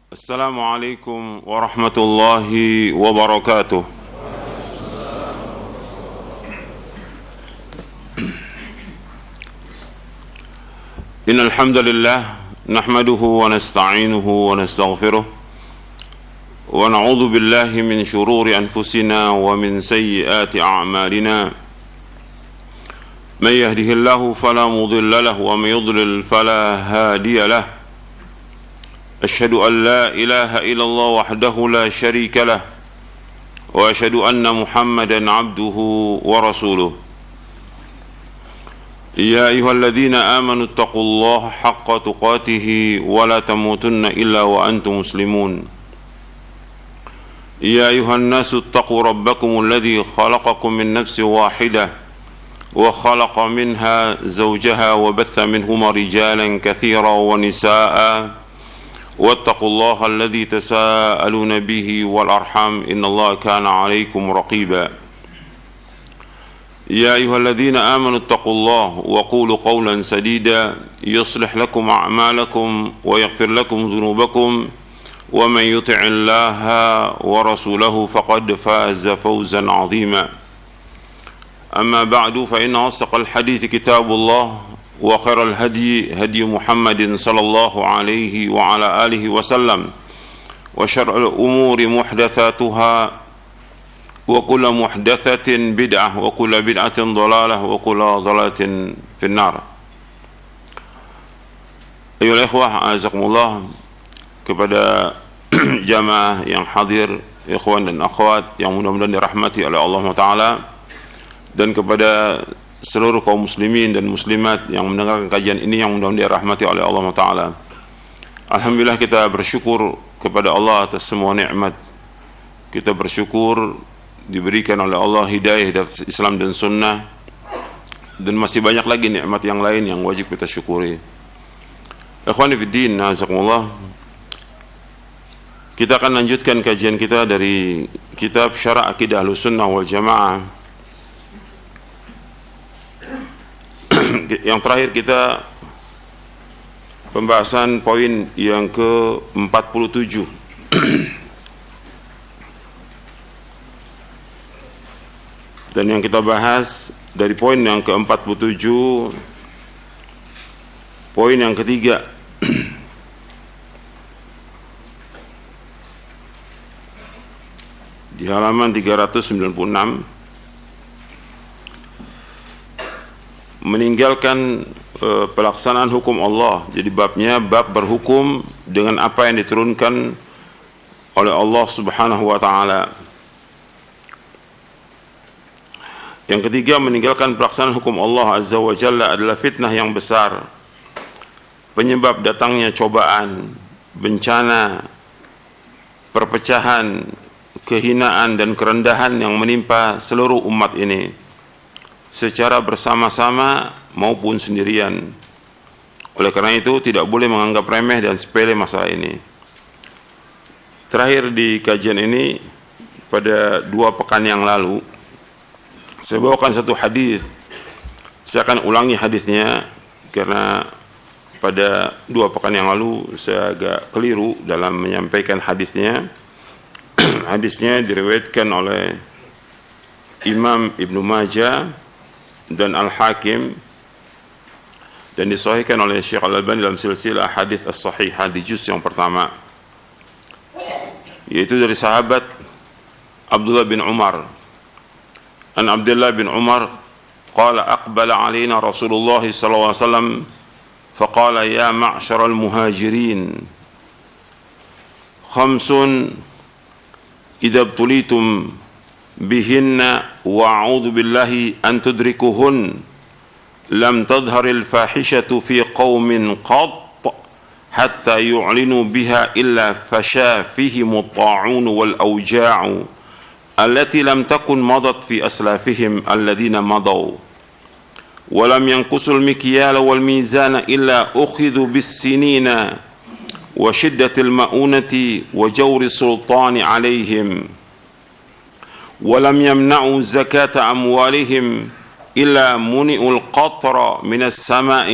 Assalamualaikum warahmatullahi wabarakatuh. Innal hamdalillah nahmaduhu wa nasta'inuhu wa nastaghfiruh wa na'udzu billahi min shururi anfusina wa min sayyiati a'malina. May yahdihillahu fala mudilla lahu wa may yudlil fala hadiya lahu. أشهد أن لا إله إلا الله وحده لا شريك له وأشهد أن محمدا عبده ورسوله يا أيها الذين آمنوا اتقوا الله حق تقاته ولا تموتن إلا وأنتم مسلمون يا أيها الناس اتقوا ربكم الذي خلقكم من نفس واحدة وخلق منها زوجها وبث منهما رجالا كثيرا ونساء واتقوا الله الذي تساءلون به والأرحام إن الله كان عليكم رقيبا يا أيها الذين آمنوا اتقوا الله وقولوا قولا سديدا يصلح لكم أعمالكم ويغفر لكم ذنوبكم ومن يطع الله ورسوله فقد فاز فوزا عظيما أما بعد فإن أصدق الحديث كتاب الله وخير الهدي هدي محمد صلى الله عليه وعلى آله وسلم وشر الأمور محدثاتها وكل محدثة بدعة وكل بدعة ضلالة وكل ضلالة في النار. Ayolah ikhwah, azakumullah, kepada jamaah yang hadir, ikhwan dan akhwat yang mudah-mudahan dirahmati oleh Allah Ta'ala, dan kepada seluruh kaum muslimin dan muslimat yang mendengarkan kajian ini yang mudah-mudahan dirahmati oleh Allah Ta'ala. Alhamdulillah, kita bersyukur kepada Allah atas semua nikmat. Kita bersyukur diberikan oleh Allah hidayah dari Islam dan sunnah, dan masih banyak lagi nikmat yang lain yang wajib kita syukuri. Ikhwani fiddin, azakumullah, kita akan lanjutkan kajian kita dari kitab Syarah Aqidah Ahlussunnah wal Jamaah. Yang terakhir kita pembahasan poin yang ke-47. Dan yang kita bahas dari poin yang ke-47, poin yang ketiga, di halaman 396, meninggalkan pelaksanaan hukum Allah. Jadi babnya bab berhukum dengan apa yang diturunkan oleh Allah Subhanahu wa Ta'ala. Yang ketiga, meninggalkan pelaksanaan hukum Allah Azza wa Jalla adalah fitnah yang besar, penyebab datangnya cobaan, bencana, perpecahan, kehinaan dan kerendahan yang menimpa seluruh umat ini secara bersama-sama maupun sendirian. Oleh karena itu tidak boleh menganggap remeh dan sepele masalah ini. Terakhir di kajian ini, pada 2 pekan yang lalu, saya bawakan satu hadis. Saya akan ulangi hadisnya karena pada 2 pekan yang lalu saya agak keliru dalam menyampaikan hadisnya. Hadisnya diriwayatkan oleh Imam Ibnu Majah dan Al-Hakim, dan disahihkan oleh Syekh Al-Albani dalam silsilah hadits as-sahihah di juz yang pertama, yaitu dari sahabat Abdullah bin Umar. An Abdullah bin Umar qala aqbala alaina Rasulullah sallallahu alaihi wasallam faqala ya ma'syaral muhajirin khamsun idza ibtulitum bihinna wa'udzu billahi an tudrikuhun lam tadhharil fahishatu fi qaumin qat hatta yu'linu biha illa fasha fihim at-ta'un wal awja'u allati lam takun madat fi aslafihim alladhina madaw wa lam yanqusul mikyala wal mizana illa ukhidhu bis sinina wa shiddatil ma'unati wa jawri sultani 'alayhim ولم يمنعوا زكاة أموالهم إلا منئوا القطر من السماء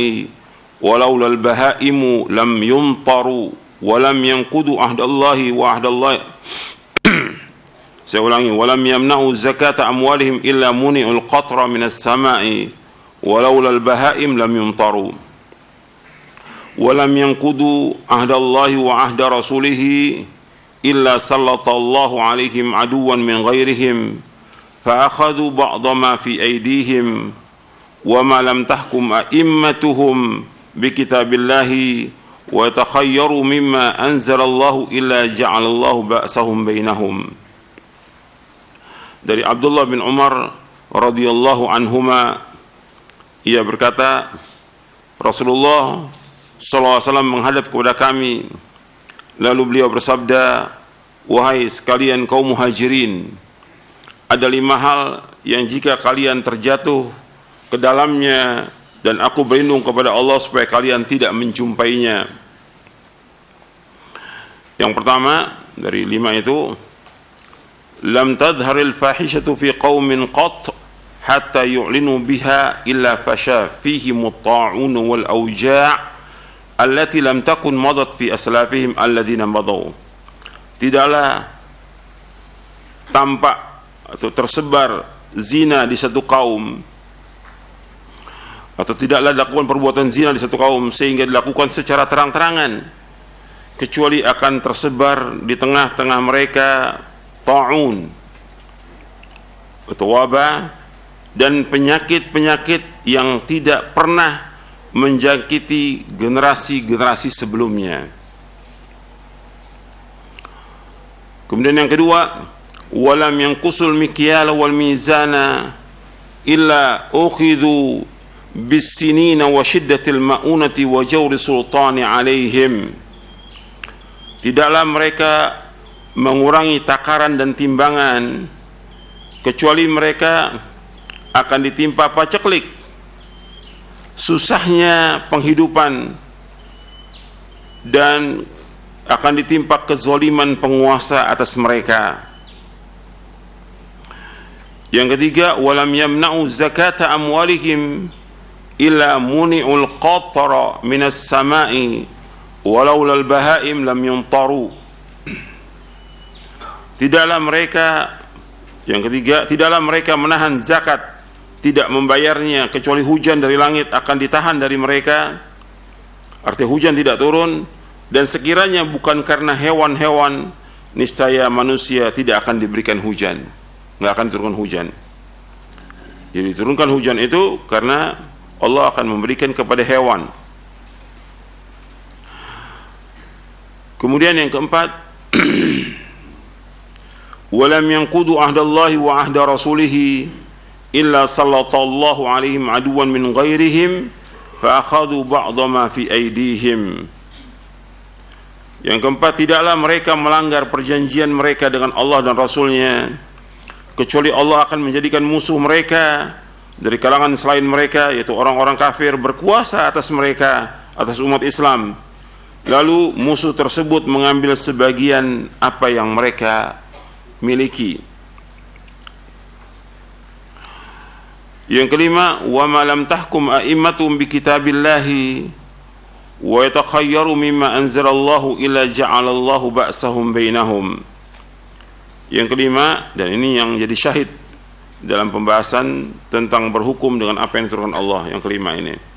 ولولا البهائم لم يمطروا walam yanqudu ahdallahi wa ahdallahi saya ulangi, walam yamna'u zakata amwalihim illa muni'ul qatra minas sama'i walaula al-bahaim lam yumtaru walam yanqudu ahdallahi wa ahda rasulihi illa sallatallahu alaihim aduwan min ghairihim fa akhadhu ba'dha ma fi aydihim wa ma lam tahkum a'immatuhum bi kitabillahi wa takhayyaru mimma anzalallahu illa ja'alallahu ba'sahum bainahum. Dari Abdullah bin Umar radhiyallahu anhuma, ia berkata, Rasulullah sallallahu alaihi wasallam menghadap kepada kami, lalu beliau bersabda, wahai sekalian kaum muhajirin, ada 5 hal yang jika kalian terjatuh ke dalamnya dan aku berlindung kepada Allah supaya kalian tidak menjumpainya. Yang pertama dari 5 itu, lam tadharil fahishatu fi qaumin qat hatta yu'linu biha illa fasha fihi mutta'un wal awja' allati lam takun madat fi aslafihim alladhina madaw. Tidaklah tampak atau tersebar zina di satu kaum, atau tidaklah dilakukan perbuatan zina di satu kaum sehingga dilakukan secara terang-terangan, kecuali akan tersebar di tengah-tengah mereka ta'un atau wabah dan penyakit-penyakit yang tidak pernah menjangkiti generasi-generasi sebelumnya. Kemudian yang kedua, walam yanqusul mikyala wal mizana illa ukhidhu bis-sinina wa shiddatil ma'unati wa jawri sultani alaihim. Tidaklah mereka mengurangi takaran dan timbangan, kecuali mereka akan ditimpa paceklik, susahnya penghidupan, dan akan ditimpa kezaliman penguasa atas mereka. Yang ketiga, walam yamna'u zakata amwalihim illa muni'ul qatra minas sama'i walaulal bahaim lam yumtaru. Tidaklah mereka, yang ketiga, tidaklah mereka menahan zakat, tidak membayarnya, kecuali hujan dari langit akan ditahan dari mereka. Artinya hujan tidak turun, dan sekiranya bukan karena hewan-hewan, niscaya manusia tidak akan diberikan hujan, nggak akan turun hujan. Jadi turunkan hujan itu karena Allah akan memberikan kepada hewan. Kemudian yang keempat, walam yanqudu ahdallahi wa ahda rasulihi illa sallatallahu alaihim aduwan min ghairihim fa akhadhu ba'dha ma fi aydihim. Yang keempat, tidaklah mereka melanggar perjanjian mereka dengan Allah dan Rasulnya, kecuali Allah akan menjadikan musuh mereka dari kalangan selain mereka, yaitu orang-orang kafir, berkuasa atas mereka, atas umat Islam. Lalu musuh tersebut mengambil sebagian apa yang mereka miliki. Yang kelima, wa ma lam tahkum a'immatum bi kitabillahi wa yatakhayyaru mimma anzalallahu illa ja'alallahu ba'sahum bainahum. Yang kelima, dan ini yang jadi syahid dalam pembahasan tentang berhukum dengan apa yang diturunkan Allah, yang kelima ini.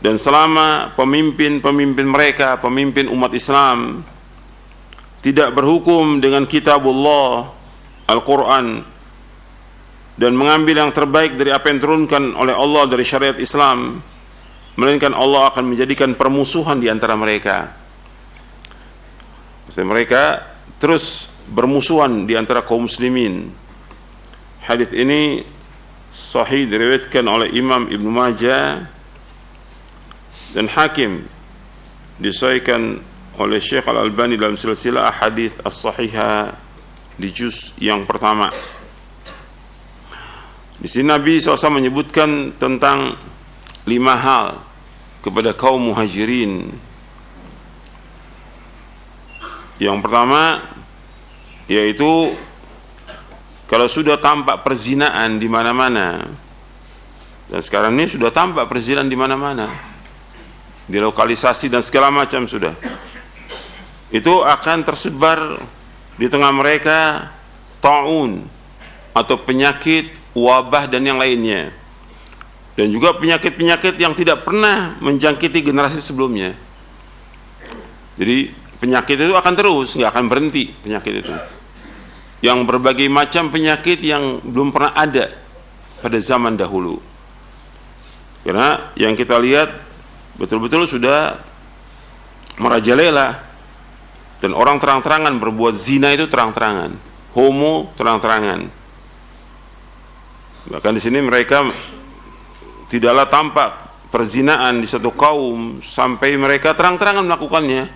Dan selama pemimpin-pemimpin mereka, pemimpin umat Islam, tidak berhukum dengan kitabullah, Al-Quran, dan mengambil yang terbaik dari apa yang diturunkan oleh Allah dari syariat Islam, melainkan Allah akan menjadikan permusuhan di antara mereka. Maksudnya mereka terus bermusuhan di antara kaum muslimin. Hadis ini sahih diriwayatkan oleh Imam Ibnu Majah dan Hakim, disahihkan oleh Syekh Al-Albani dalam silsilah hadis as-sahihah di juz yang pertama. Di sini Nabi SAW menyebutkan tentang 5 hal kepada kaum muhajirin. Yang pertama yaitu kalau sudah tampak perzinaan di mana-mana, dan sekarang ini sudah tampak perzinaan di mana-mana, di lokalisasi dan segala macam sudah. itu akan tersebar di tengah mereka ta'un atau penyakit, wabah dan yang lainnya. Dan juga penyakit-penyakit yang tidak pernah menjangkiti generasi sebelumnya. Jadi penyakit itu akan terus, nggak akan berhenti penyakit itu. Yang berbagai macam penyakit yang belum pernah ada pada zaman dahulu. Karena yang kita lihat betul-betul sudah merajalela. Dan orang terang-terangan berbuat zina itu terang-terangan, homo terang-terangan. Bahkan di sini mereka tidaklah tampak perzinaan di satu kaum sampai mereka terang-terangan melakukannya,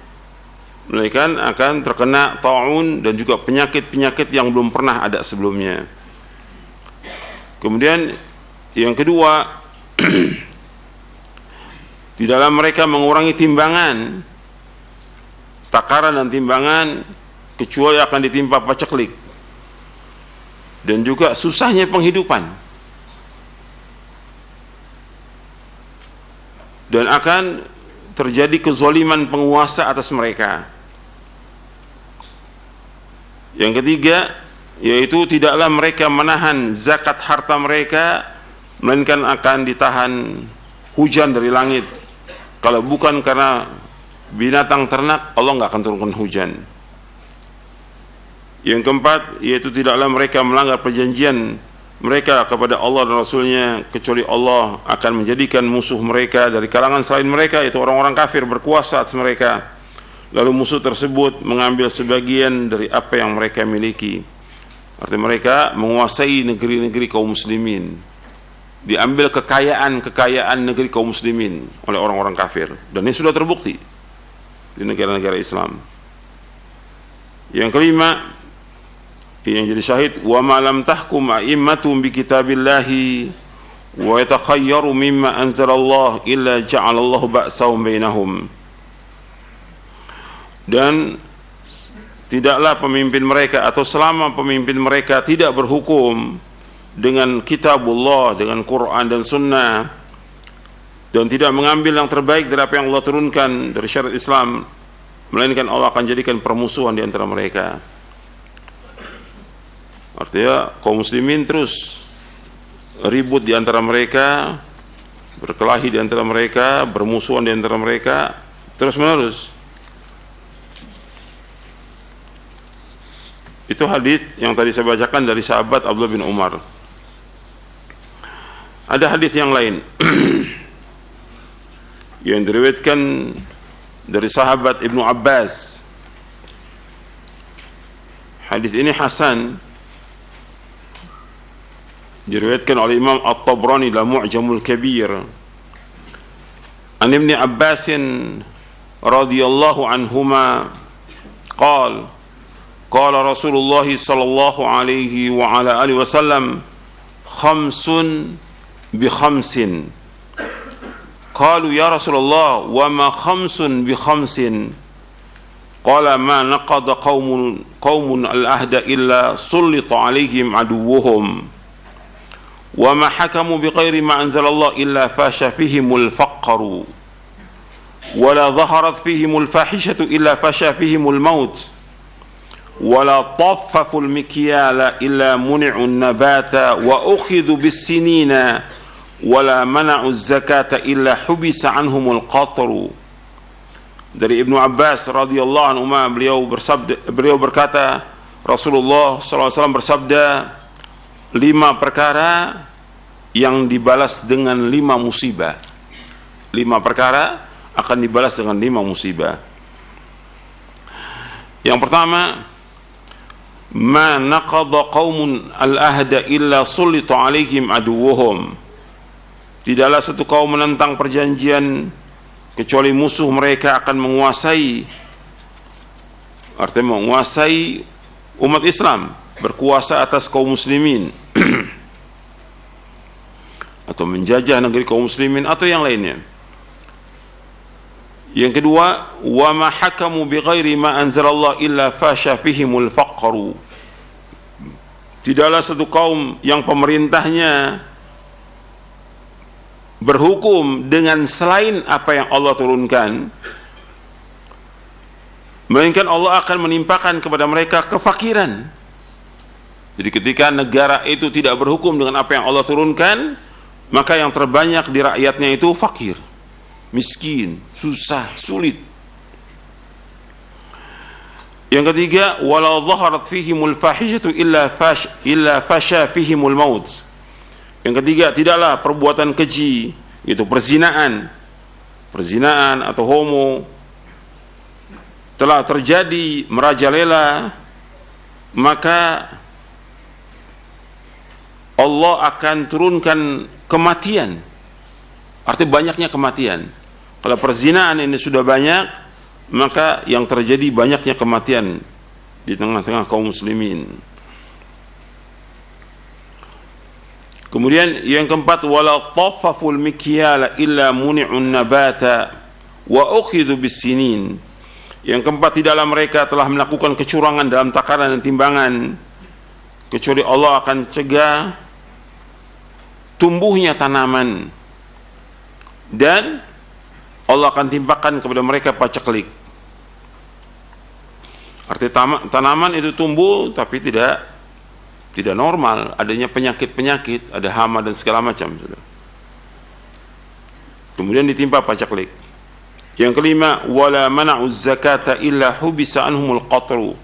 melainkan akan terkena ta'un dan juga penyakit-penyakit yang belum pernah ada sebelumnya. Kemudian yang kedua, tidaklah mereka mengurangi timbangan, takaran dan timbangan, kecuali akan ditimpa paceklik dan juga susahnya penghidupan. Dan akan terjadi kezaliman penguasa atas mereka. Yang ketiga, yaitu tidaklah mereka menahan zakat harta mereka, melainkan akan ditahan hujan dari langit. Kalau bukan karena binatang ternak, Allah nggak akan turunkan hujan. Yang keempat, yaitu tidaklah mereka melanggar perjanjian mereka kepada Allah dan Rasulnya, kecuali Allah akan menjadikan musuh mereka dari kalangan selain mereka, yaitu orang-orang kafir berkuasa atas mereka. Lalu musuh tersebut mengambil sebagian dari apa yang mereka miliki. Artinya mereka menguasai negeri-negeri kaum muslimin, diambil kekayaan negeri kaum muslimin oleh orang-orang kafir, dan ini sudah terbukti di negara-negara Islam. Yang kelima, yang jadi syahid, wa ma lam tahkum a'immatum bi kitabillahi wa yatakhayyaru mimma anzalallah illa ja'alallahu ba'sahum bainahum. Dan tidaklah pemimpin mereka atau selama pemimpin mereka tidak berhukum dengan kitabullah, dengan Quran dan sunnah, dan tidak mengambil yang terbaik dari apa yang Allah turunkan dari syariat Islam, melainkan Allah akan jadikan permusuhan di antara mereka. Artinya kaum muslimin terus ribut di antara mereka, berkelahi di antara mereka, bermusuhan di antara mereka terus menerus. Itu hadis yang tadi saya bacakan dari sahabat Abdullah bin Umar. Ada hadis yang lain yang diriwayatkan dari sahabat Ibnu Abbas. Hadis ini hasan, diriwayatkan oleh Imam At-Tabrani dalam Mu'jamul Kabir. An Ibn Abbas radhiyallahu anhuma qala qala Rasulullah sallallahu alaihi wa ala alihi wasallam khamsun bi khamsin. Qalu ya Rasulullah wa ma khamsun bi khamsin? Qala ma naqada qaumun al-ahda illa sullita alaihim aduwwuhum wa ma hakamu bighairi ma anzalallah illa fasha fihimul faqru wa la dhaharat fihimul fahishatu illa fasha fihimul maut wa la taffaful mikyala illa muni'un nabata wa ukhidhu bis-sinina wa la mana'u zakata illa hubisa anhumul qatru. Dari Ibnu Abbas radhiyallahu anhu, beliau berkata, Rasulullah SAW bersabda, 5 perkara yang dibalas dengan 5 musibah. 5 perkara akan dibalas dengan 5 musibah. Yang pertama, ma naqadha qaumun al-ahda illa sullita alaihim aduwwuhum. Tidaklah satu kaum menentang perjanjian kecuali musuh mereka akan menguasai, artinya menguasai umat Islam, berkuasa atas kaum muslimin atau menjajah negeri kaum muslimin atau yang lainnya. Yang kedua, wa ma hakamu bighairi ma anzalallah illa fasha fihimul faqru. Tidaklah satu kaum yang pemerintahnya berhukum dengan selain apa yang Allah turunkan, melainkan Allah akan menimpakan kepada mereka kefakiran. Jadi ketika negara itu tidak berhukum dengan apa yang Allah turunkan, maka yang terbanyak di rakyatnya itu fakir, miskin, susah, sulit. Yang ketiga, walau dhaharat fihimul fahishatu illa fasha fihimul maut. Yang ketiga, tidaklah perbuatan keji, itu perzinaan atau homo telah terjadi merajalela, maka Allah akan turunkan kematian. Artinya banyaknya kematian. Kalau perzinaan ini sudah banyak, maka yang terjadi banyaknya kematian di tengah-tengah kaum muslimin. Kemudian yang keempat, wala taffaful mikyala illa muni'un nabata wa ukhidhu bis-sinin. Yang keempat, tidaklah mereka telah melakukan kecurangan dalam takaran dan timbangan, kecuali Allah akan cegah tumbuhnya tanaman, dan Allah akan timpakan kepada mereka paceklik. Artinya tanaman itu tumbuh tapi tidak normal, adanya penyakit-penyakit, ada hama dan segala macam. Kemudian ditimpa paceklik. Yang kelima, wala mana'uz zakata illa hubisa anhumul qatru.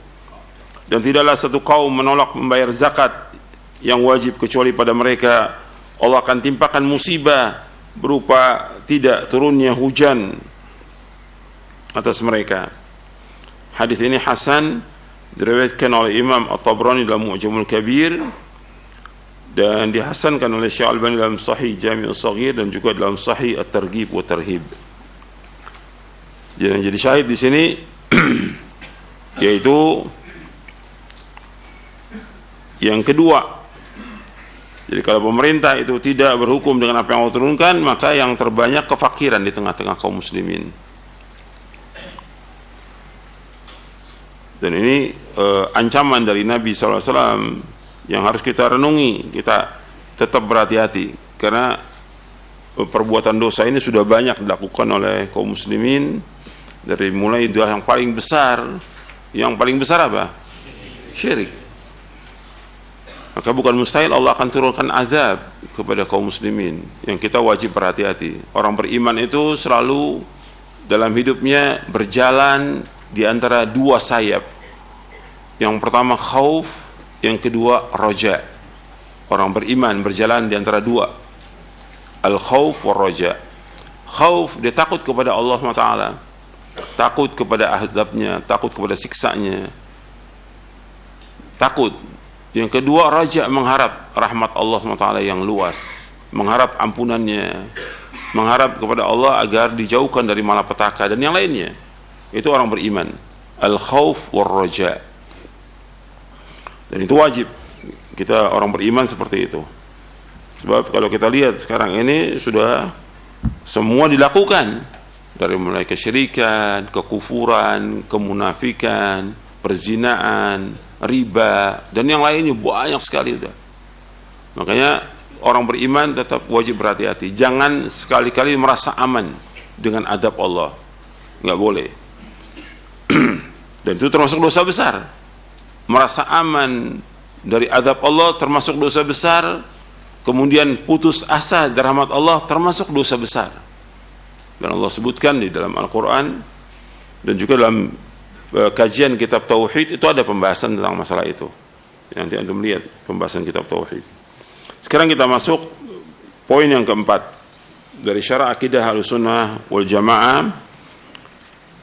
Dan tidaklah satu kaum menolak membayar zakat yang wajib kecuali pada mereka Allah akan timpakan musibah berupa tidak turunnya hujan atas mereka. Hadis ini hasan, diriwayatkan oleh Imam At-Tabrani dalam Mu'jamul Kabir, dan dihasankan oleh Syekh Al-Albani dalam Sahih Jami' Shaghir dan juga dalam Sahih At-Targhib wa Tarhib. Jadi syahid di sini yaitu yang kedua. Jadi kalau pemerintah itu tidak berhukum dengan apa yang Allah turunkan, maka yang terbanyak kefakiran di tengah-tengah kaum muslimin. Dan ini ancaman dari Nabi SAW yang harus kita renungi, kita tetap berhati-hati, karena perbuatan dosa ini sudah banyak dilakukan oleh kaum muslimin, dari mulai yang paling besar apa? Syirik. Maka bukan mustahil Allah akan turunkan azab kepada kaum muslimin, yang kita wajib berhati-hati. Orang beriman itu selalu dalam hidupnya berjalan di antara dua sayap. Yang pertama khauf, yang kedua roja. Orang beriman berjalan di antara dua, al-khauf wa roja. Khauf, dia takut kepada Allah SWT, takut kepada azabnya, takut kepada siksanya, takut. Yang kedua raja, mengharap rahmat Allah SWT yang luas, mengharap ampunannya, mengharap kepada Allah agar dijauhkan dari malapetaka dan yang lainnya. Itu orang beriman, al-khauf war raja. Dan itu wajib kita orang beriman seperti itu. Sebab kalau kita lihat sekarang ini sudah semua dilakukan, dari mulai kesyirikan, kekufuran, kemunafikan, perzinaan, riba, dan yang lainnya banyak sekali udah. Makanya orang beriman tetap wajib berhati-hati. Jangan sekali-kali merasa aman dengan adab Allah, nggak boleh. Dan itu termasuk dosa besar. Merasa aman dari adab Allah termasuk dosa besar. Kemudian putus asa dari rahmat Allah termasuk dosa besar. Dan Allah sebutkan di dalam Al-Quran dan juga dalam kajian kitab Tauhid itu ada pembahasan tentang masalah itu. Nanti Anda melihat pembahasan kitab Tauhid. Sekarang kita masuk poin yang keempat dari syarah akidah Ahlussunnah wal Jamaah.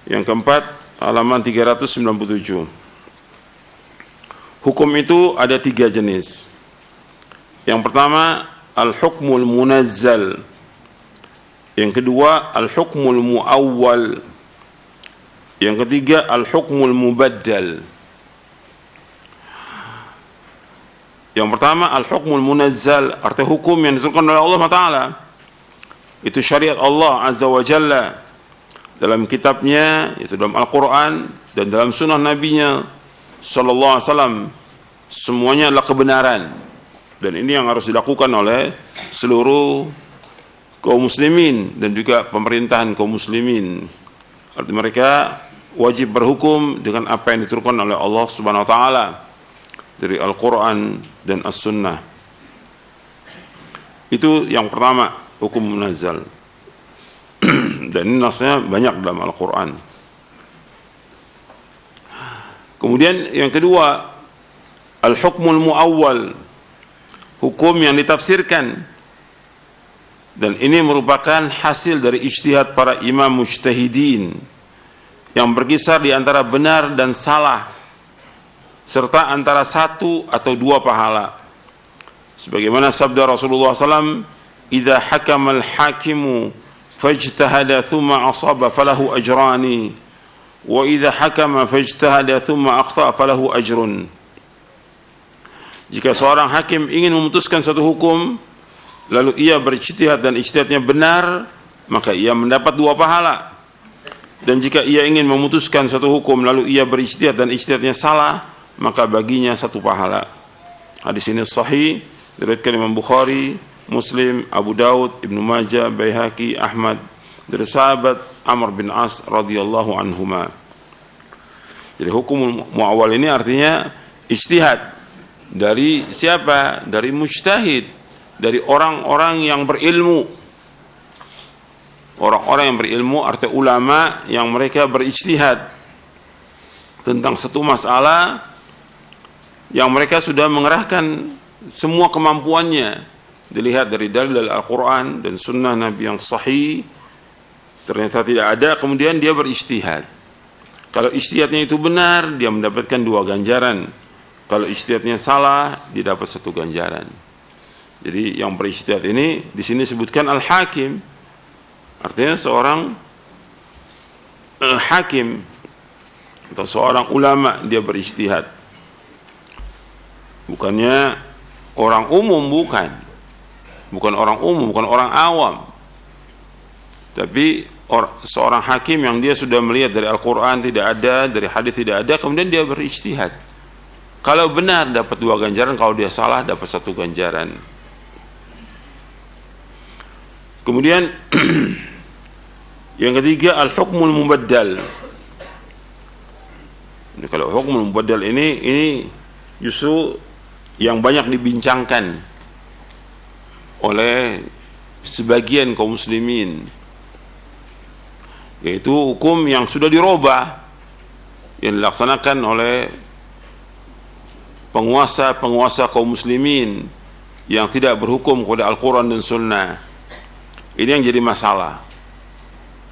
Yang keempat, halaman 397. Hukum itu ada 3 jenis. Yang pertama, al-hukmul munazzal. Yang kedua, al-hukmul muawwal. Yang ketiga, al-hukmul mubaddal. Yang pertama, al-hukmul munazzal, arti hukum yang diturunkan oleh Allah Ta'ala. Itu syariat Allah Azza wa Jalla dalam kitabnya, itu dalam Al-Quran dan dalam sunnah Nabi-Nya Sallallahu Alaihi Wasallam. Semuanya adalah kebenaran, dan ini yang harus dilakukan oleh seluruh kaum muslimin dan juga pemerintahan kaum muslimin. Arti mereka wajib berhukum dengan apa yang diturunkan oleh Allah Subhanahu wa taala dari Al-Qur'an dan As-Sunnah. Itu yang pertama, hukum munazzal. Dan ini nasnya banyak dalam Al-Qur'an. Kemudian yang kedua, al-hukmul muawwal, hukum yang ditafsirkan. Dan ini merupakan hasil dari ijtihad para imam mujtahidin yang berkisar di antara benar dan salah, serta antara satu atau dua pahala. Sebagaimana sabda Rasulullah SAW, "Idza hakamal hakimu fajtahada thumma asaba falahu ajrani, wa idza hakama fajtahada thumma akhta falahu ajrun." Jika seorang hakim ingin memutuskan suatu hukum, lalu ia berijtihad dan ijtihadnya benar, maka ia mendapat dua pahala. Dan jika ia ingin memutuskan suatu hukum lalu ia berijtihad dan ijtihadnya salah, maka baginya satu pahala. Hadis ini sahih, diriwayatkan Imam Bukhari, Muslim, Abu Daud, Ibnu Majah, Baihaqi, Ahmad dari sahabat Amr bin As radhiyallahu anhuma. Jadi hukum muawwal ini artinya ijtihad dari siapa? Dari mujtahid, dari orang-orang yang berilmu. Orang-orang yang berilmu artinya ulama yang mereka berijtihad tentang satu masalah yang mereka sudah mengerahkan semua kemampuannya, dilihat dari dalil Al-Quran dan sunnah Nabi yang sahih, ternyata tidak ada, kemudian dia berijtihad. Kalau ijtihadnya itu benar, dia mendapatkan dua ganjaran. Kalau ijtihadnya salah, dia dapat satu ganjaran. Jadi yang berijtihad ini di sini disebutkan al-hakim, artinya seorang hakim atau seorang ulama, dia berijtihad. Bukannya orang umum, bukan orang umum, bukan orang awam, tapi seorang hakim yang dia sudah melihat dari Al-Quran tidak ada, dari hadis tidak ada, kemudian dia berijtihad. Kalau benar dapat dua ganjaran, kalau dia salah dapat satu ganjaran. Kemudian yang ketiga, al-hukmul mubaddal. Ini kalau hukmul mubaddal ini justru yang banyak dibincangkan oleh sebagian kaum muslimin, yaitu hukum yang sudah dirubah, yang dilaksanakan oleh penguasa kaum muslimin yang tidak berhukum kepada Al-Quran dan Sunnah. Ini yang jadi masalah.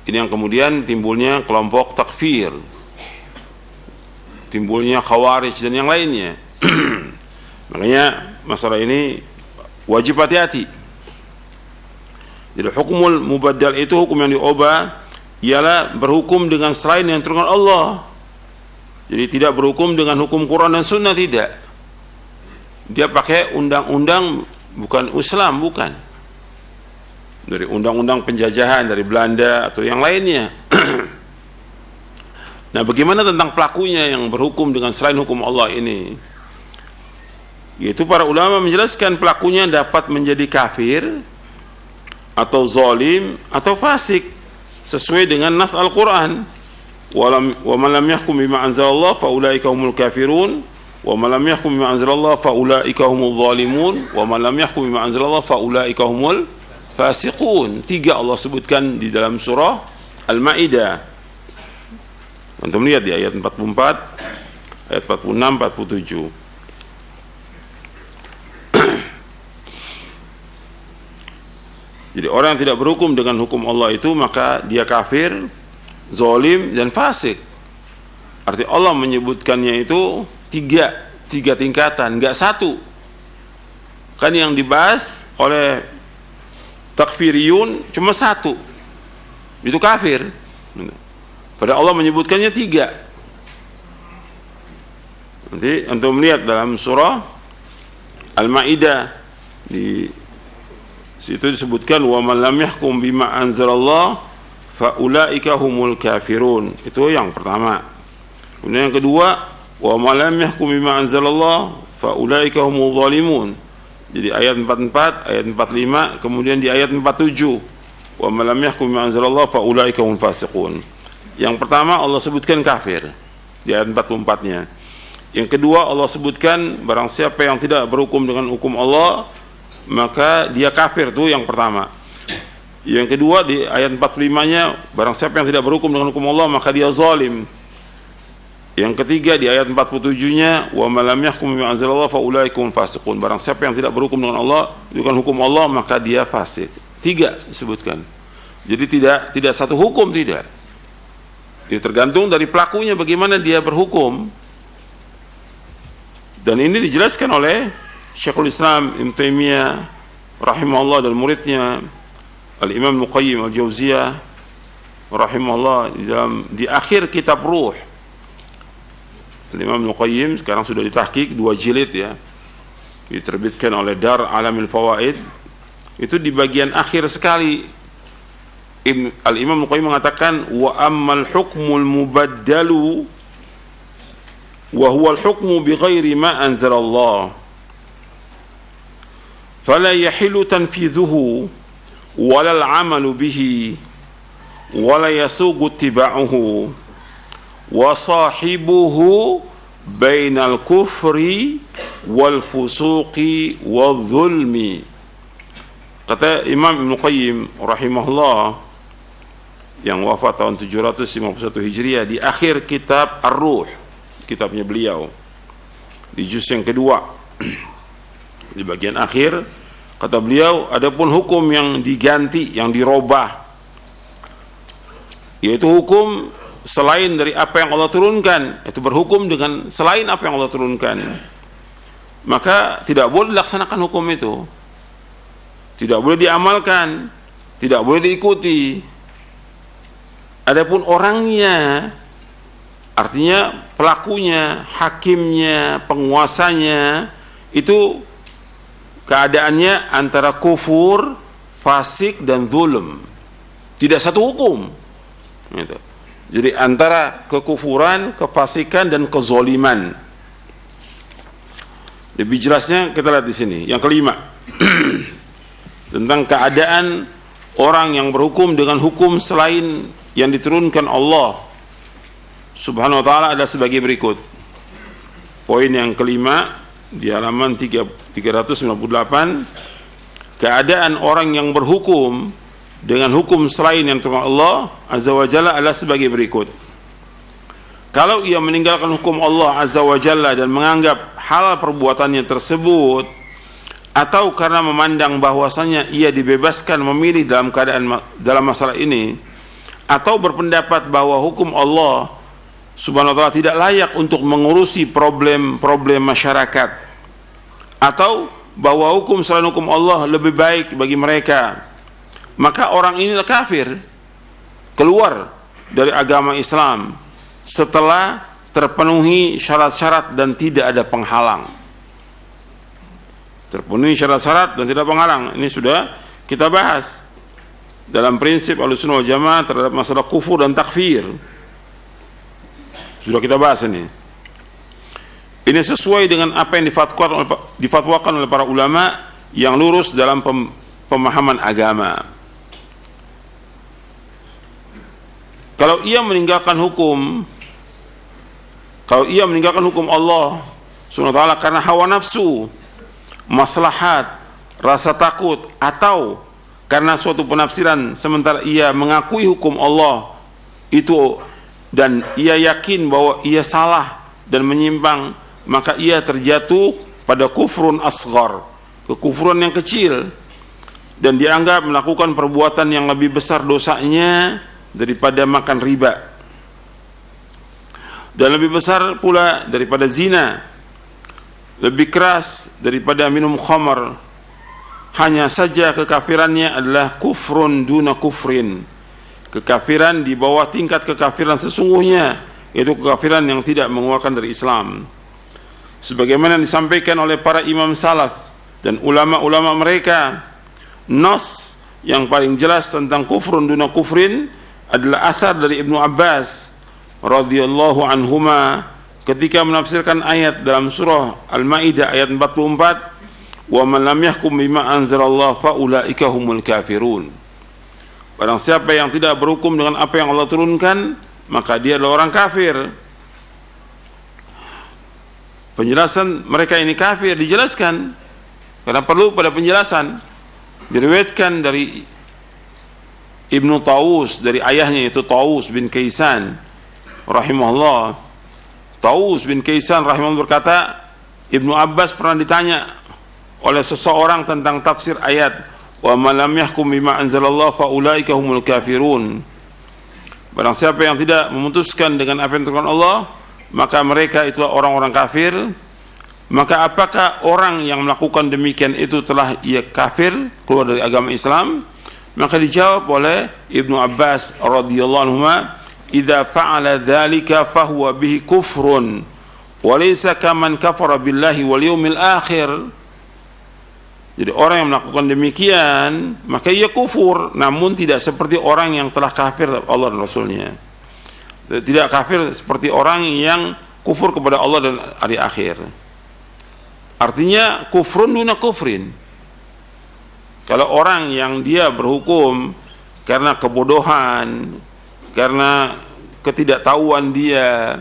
Ini yang kemudian timbulnya kelompok takfir, timbulnya khawarij dan yang lainnya. Makanya masalah ini wajib hati-hati. Jadi hukumul mubaddal itu hukum yang diubah ialah berhukum dengan selain yang diturunkan Allah. Jadi tidak berhukum dengan hukum Quran dan Sunnah, tidak. Dia pakai undang-undang bukan Islam, bukan. Dari undang-undang penjajahan dari Belanda atau yang lainnya. Nah, bagaimana tentang pelakunya yang berhukum dengan selain hukum Allah ini? Yaitu para ulama menjelaskan pelakunya dapat menjadi kafir atau zalim atau fasik sesuai dengan nas Al-Quran. Wa man lam yahkum bima anzalallah fa ulaika humul kafirun wa man lam yahkum bima anzalallah fa ulaika humul zalimun wa man lam yahkum bima anzalallah fa ulaika humul fasiqun. Tiga Allah sebutkan di dalam surah Al-Maidah. Antum lihat di ayat 44, ayat 46, 47. Jadi orang yang tidak berhukum dengan hukum Allah itu maka dia kafir, zalim dan fasik. Arti Allah menyebutkannya itu tiga tingkatan, enggak satu. Kan yang dibahas oleh takfiriyun cuma satu, itu kafir. Padahal Allah menyebutkannya tiga. Nanti untuk melihat dalam surah Al-Maidah di situ disebutkan wa man lam yahkum bima anzalallah fa ulaika humul kafirun. Itu yang pertama. Kemudian yang kedua wa man lam yahkum bima anzalallah fa ulaika humul zalimun. Jadi ayat 44, ayat 45, kemudian di ayat 47 wa man lam yahkum bima anzalallah fa ulaika humul fasiqun. Yang pertama Allah sebutkan kafir di ayat 44-nya. Yang kedua Allah sebutkan barang siapa yang tidak berhukum dengan hukum Allah maka dia kafir, tuh yang pertama. Yang kedua di ayat 45-nya barang siapa yang tidak berhukum dengan hukum Allah maka dia zalim. Yang ketiga di ayat 47-nya wa man lam yahkum bima anzalallahu fa ulaikum fasiqun. Barang siapa yang tidak berhukum dengan Allah dengan hukum Allah maka dia fasik. 3 disebutkan. Jadi tidak satu hukum, tidak. Ini tergantung dari pelakunya bagaimana dia berhukum. Dan ini dijelaskan oleh Syekhul Islam Ibnu Taimiyah rahimahullah dan muridnya Al-Imam Ibnu Qayyim Al-Jauziyah rahimahullah di akhir kitab Ruh. Al-Imam Ibnu Qayyim sekarang sudah ditahqiq 2 jilid ya. Diterbitkan oleh Dar Alamil Fawaid. Itu di bagian akhir sekali Al-Imam Ibnu Qayyim mengatakan wa ammal hukmul mubaddalu wa huwa al-hukmu bighairi ma anzalallah fala yahilu tanfidhuhu wala al-amalu bihi wala yasugu ittiba'uhu wa sahibuhu bainal kufri wal fusuqi wal zulmi. Kata Imam Ibnu Qayyim rahimahullah yang wafat tahun 751 Hijriah di akhir kitab Ar-Ruh, kitabnya beliau di juz yang kedua di bagian akhir kata beliau adapun hukum yang diganti, yang dirobah, yaitu hukum selain dari apa yang Allah turunkan, itu berhukum dengan selain apa yang Allah turunkan, maka tidak boleh dilaksanakan hukum itu, tidak boleh diamalkan, tidak boleh diikuti. Adapun orangnya, artinya pelakunya, hakimnya, penguasanya, itu keadaannya antara kufur, fasik, dan zulm. Tidak satu hukum. Gitu. Jadi antara kekufuran, kefasikan, dan kezoliman. Lebih jelasnya kita lihat di sini. Yang kelima, tentang keadaan orang yang berhukum dengan hukum selain yang diturunkan Allah Subhanahu wa ta'ala ada sebagai berikut. Poin yang kelima di halaman 398, keadaan orang yang berhukum dengan hukum selain yang turun Allah Azza wa Jalla adalah sebagai berikut. Kalau ia meninggalkan hukum Allah Azza wa Jalla dan menganggap halal perbuatannya tersebut, atau karena memandang bahwasanya ia dibebaskan memilih dalam masalah ini, atau berpendapat bahwa hukum Allah Subhanahu wa ta'ala tidak layak untuk mengurusi problem-problem masyarakat, atau bahwa hukum selain hukum Allah lebih baik bagi mereka, maka orang inilah kafir, keluar dari agama Islam setelah terpenuhi syarat-syarat dan tidak ada penghalang. Terpenuhi syarat-syarat dan tidak penghalang. Ini sudah kita bahas dalam prinsip Ahlussunnah wal Jamaah terhadap masalah kufur dan takfir. Sudah kita bahas ini. Ini sesuai dengan apa yang difatwakan oleh para ulama yang lurus dalam pemahaman agama. Kalau ia meninggalkan hukum Allah Subhanahu wa ta'ala karena hawa nafsu, maslahat, rasa takut, atau karena suatu penafsiran sementara ia mengakui hukum Allah itu dan ia yakin bahwa ia salah dan menyimpang, maka ia terjatuh pada kufrun asghar, kekufuran yang kecil, dan dianggap melakukan perbuatan yang lebih besar dosanya daripada makan riba, dan lebih besar pula daripada zina, lebih keras daripada minum khamar. Hanya saja kekafirannya adalah kufrun duna kufrin, kekafiran di bawah tingkat kekafiran sesungguhnya, yaitu kekafiran yang tidak mengeluarkan dari Islam. Sebagaimana disampaikan oleh para imam salaf dan ulama-ulama mereka, nas yang paling jelas tentang kufrun duna kufrin adalah athar dari Ibnu Abbas radhiyallahu anhuma ketika menafsirkan ayat dalam surah Al-Maidah ayat 44, wa man lam yahkum bima anzalallahu fa ulaika humul kafirun. Barang siapa yang tidak berhukum dengan apa yang Allah turunkan, maka dia adalah orang kafir. Penjelasan mereka ini kafir dijelaskan karena perlu pada penjelasan. Diriwayatkan dari Ibnu Tawus dari ayahnya, yaitu Tawus bin Kaisan rahimahullah. Tawus bin Kaisan rahimahullah berkata, Ibnu Abbas pernah ditanya oleh seseorang tentang tafsir ayat wa man lam yahkum bima anzalallahu fa ulaika humul kafirun. Barang siapa yang tidak memutuskan dengan apa yang diturunkan Allah, maka mereka itulah orang-orang kafir. Maka apakah orang yang melakukan demikian itu telah ia kafir, keluar dari agama Islam? Maka dijawab oleh Ibnu Abbas radhiyallahu anhu, "Idza fa'ala dzalika fahuwa bihi kufrun wa laysa kaman kafara billahi wal yawmil akhir." Jadi orang yang melakukan demikian maka ia kufur, namun tidak seperti orang yang telah kafir Allah dan Rasulnya. Tidak kafir seperti orang yang kufur kepada Allah dan hari akhir. Artinya kufrun duna kufrin. Kalau orang yang dia berhukum karena kebodohan, karena ketidaktahuan dia,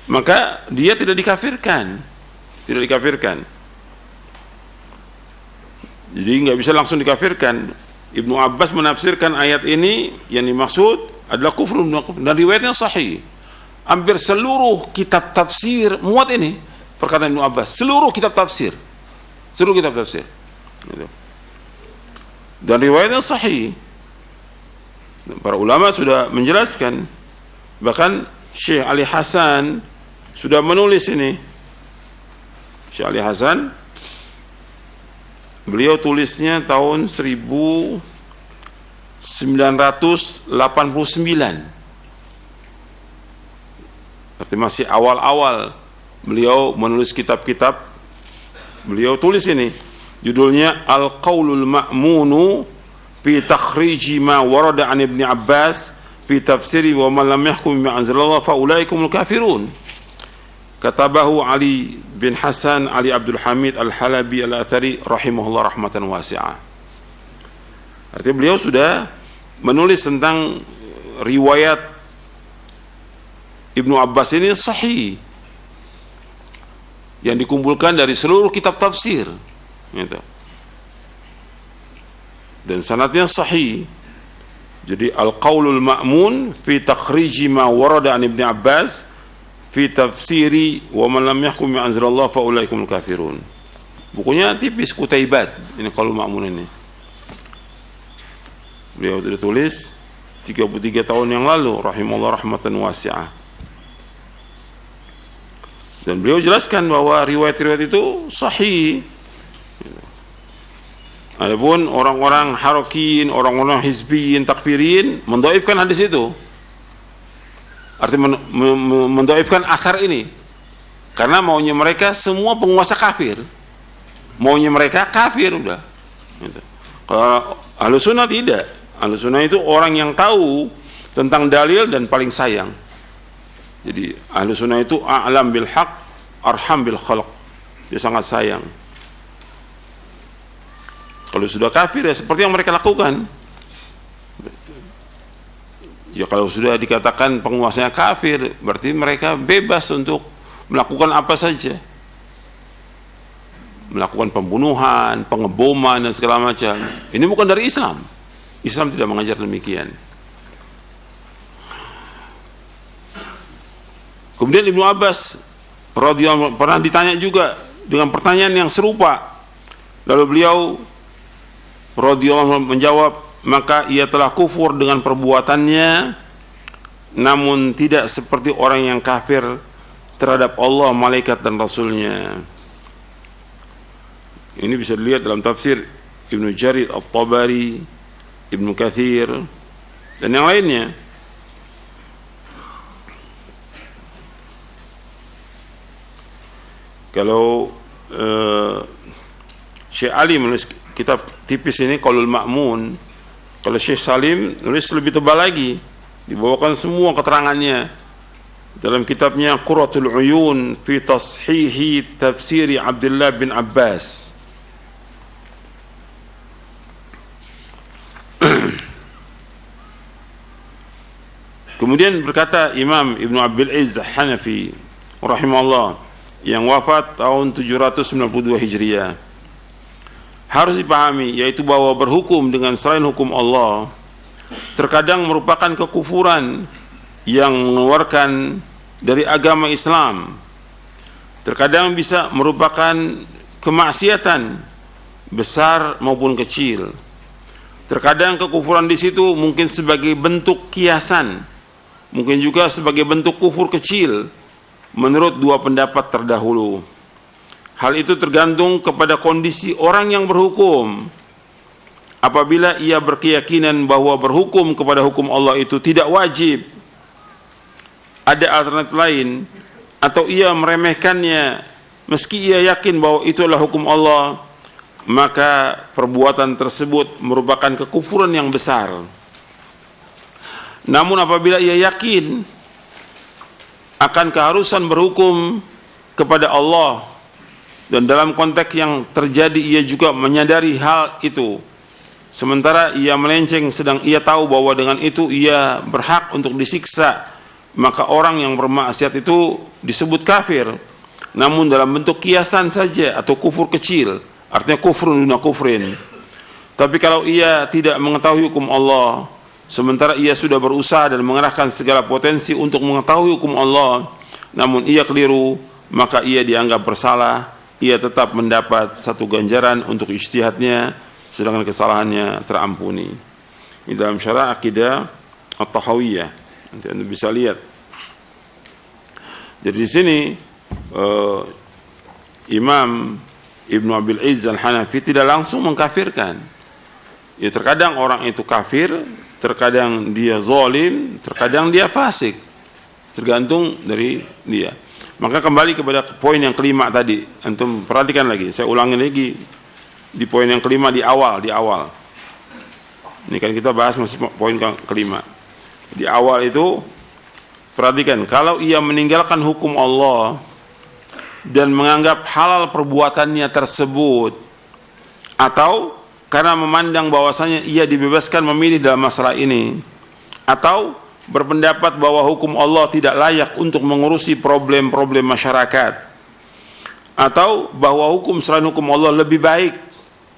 maka dia tidak dikafirkan. Tidak dikafirkan. Jadi nggak bisa langsung dikafirkan. Ibnu Abbas menafsirkan ayat ini yang dimaksud adalah kufur dan riwayatnya sahih. Hampir seluruh kitab tafsir muat ini perkataan Ibnu Abbas. Seluruh kitab tafsir. Dan riwayatnya sahih. Para ulama sudah menjelaskan. Bahkan Syekh Ali Hasan sudah menulis ini. Syekh Ali Hasan, beliau tulisnya tahun 1989. Berarti masih awal-awal beliau menulis kitab-kitab. Beliau tulis ini, judulnya Al-Qaulul Ma'munu fi takhriji ma warada an Ibni Abbas fi tafsiri wa man lam yahkum bima anzalallahu fa ulaikumul kafirun. Katabahu Ali bin Hasan Ali Abdul Hamid Al-Halabi Al-Athari rahimahullah rahmatan wasi'ah. Artinya beliau sudah menulis tentang riwayat Ibnu Abbas ini sahih yang dikumpulkan dari seluruh kitab tafsir gitu. Dan sanadnya sahih. Jadi Al-Qaulul Ma'mun fi takhriji ma warada an Ibni Abbas fi tafsiri wa man lam yahkum bima anzalallahu fa ulaikumul kafirun. Bukunya tipis, Kutaibat ini Qaulul Ma'mun ini. Beliau sudah tulis 33 tahun yang lalu rahimahullah rahmatan wasi'ah. Dan beliau jelaskan bahwa riwayat-riwayat itu sahih. Adapun orang-orang harokin, orang-orang hizbiyin, takfirin mendoifkan hadis itu. Artinya mendoifkan akar ini. Karena maunya mereka semua penguasa kafir. Maunya mereka kafir udah. Kalau Ahlus Sunnah tidak. Ahlus Sunnah itu orang yang tahu tentang dalil dan paling sayang. Jadi Ahlus Sunnah itu a'lam bil haq, arham bil khalq. Dia sangat sayang. Kalau sudah kafir ya seperti yang mereka lakukan. Ya kalau sudah dikatakan penguasanya kafir, berarti mereka bebas untuk melakukan apa saja. Melakukan pembunuhan, pengeboman dan segala macam. Ini bukan dari Islam. Islam tidak mengajar demikian. Kemudian Ibnu Abbas radhiyallahu pernah ditanya juga dengan pertanyaan yang serupa. Lalu beliau radhiyallahu menjawab, maka ia telah kufur dengan perbuatannya, namun tidak seperti orang yang kafir terhadap Allah, malaikat dan Rasulnya. Ini bisa dilihat dalam tafsir Ibnu Jarir At-Tabari, Ibnu Katsir dan yang lainnya. Kalau Syekh Ali menulis kitab tipis ini Qaulul Ma'mun, kalau Syekh Salim nulis lebih tebal lagi, dibawakan semua keterangannya dalam kitabnya Qurratul Uyun fi Tashihi Tafsiri Abdullah bin Abbas. Kemudian berkata Imam Ibnu Abil Izz Hanafi rahimahullah yang wafat tahun 792 Hijriah, harus dipahami yaitu bahwa berhukum dengan selain hukum Allah terkadang merupakan kekufuran yang mengeluarkan dari agama Islam, terkadang bisa merupakan kemaksiatan besar maupun kecil. Terkadang kekufuran di situ mungkin sebagai bentuk kiasan, mungkin juga sebagai bentuk kufur kecil menurut dua pendapat terdahulu. Hal itu tergantung kepada kondisi orang yang berhukum. Apabila ia berkeyakinan bahwa berhukum kepada hukum Allah itu tidak wajib, ada alternatif lain, atau ia meremehkannya meski ia yakin bahwa itu adalah hukum Allah, maka perbuatan tersebut merupakan kekufuran yang besar. Namun apabila ia yakin akan keharusan berhukum kepada Allah, dan dalam konteks yang terjadi ia juga menyadari hal itu, sementara ia melenceng sedang ia tahu bahwa dengan itu ia berhak untuk disiksa, maka orang yang bermaksiat itu disebut kafir, namun dalam bentuk kiasan saja atau kufur kecil, artinya kufrun duna kufrin. Tapi kalau ia tidak mengetahui hukum Allah, sementara ia sudah berusaha dan mengerahkan segala potensi untuk mengetahui hukum Allah, namun ia keliru, maka ia dianggap bersalah. Ia tetap mendapat satu ganjaran untuk ijtihadnya, sedangkan kesalahannya terampuni. Ini dalam syarah Aqidah At-Tahawiyah, nanti Anda bisa lihat. Jadi di sini Imam Ibnu Abil Izz Al-Hanafi tidak langsung mengkafirkan. Ya, terkadang orang itu kafir, terkadang dia zalim, terkadang dia fasik, tergantung dari dia. Maka kembali kepada poin yang kelima tadi, antum perhatikan lagi, saya ulangi lagi di poin yang kelima di awal. Ini kan kita bahas masih poin kelima. Di awal itu perhatikan, kalau ia meninggalkan hukum Allah dan menganggap halal perbuatannya tersebut, atau karena memandang bahwasanya ia dibebaskan memilih dalam masalah ini, atau berpendapat bahwa hukum Allah tidak layak untuk mengurusi problem-problem masyarakat, atau bahwa hukum selain hukum Allah lebih baik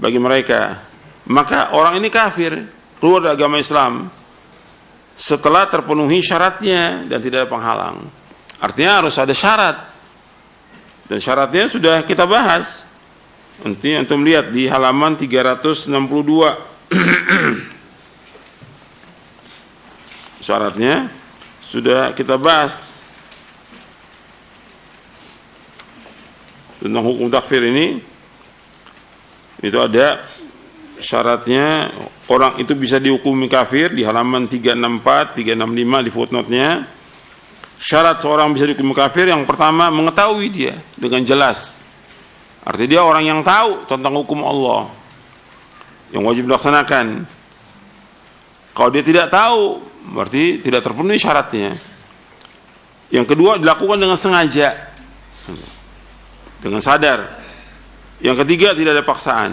bagi mereka, maka orang ini kafir, keluar dari agama Islam setelah terpenuhi syaratnya dan tidak ada penghalang. Artinya harus ada syarat, dan syaratnya sudah kita bahas. Nanti antum lihat di halaman 362. Syaratnya sudah kita bahas tentang hukum takfir ini. Itu ada syaratnya, orang itu bisa dihukumi kafir di halaman 364, 365 di footnote-nya. Syarat seorang bisa dihukumi kafir, yang pertama mengetahui dia dengan jelas. Artinya dia orang yang tahu tentang hukum Allah yang wajib dilaksanakan. Kalau dia tidak tahu, berarti tidak terpenuhi syaratnya. Yang kedua, dilakukan dengan sengaja, dengan sadar. Yang ketiga, tidak ada paksaan.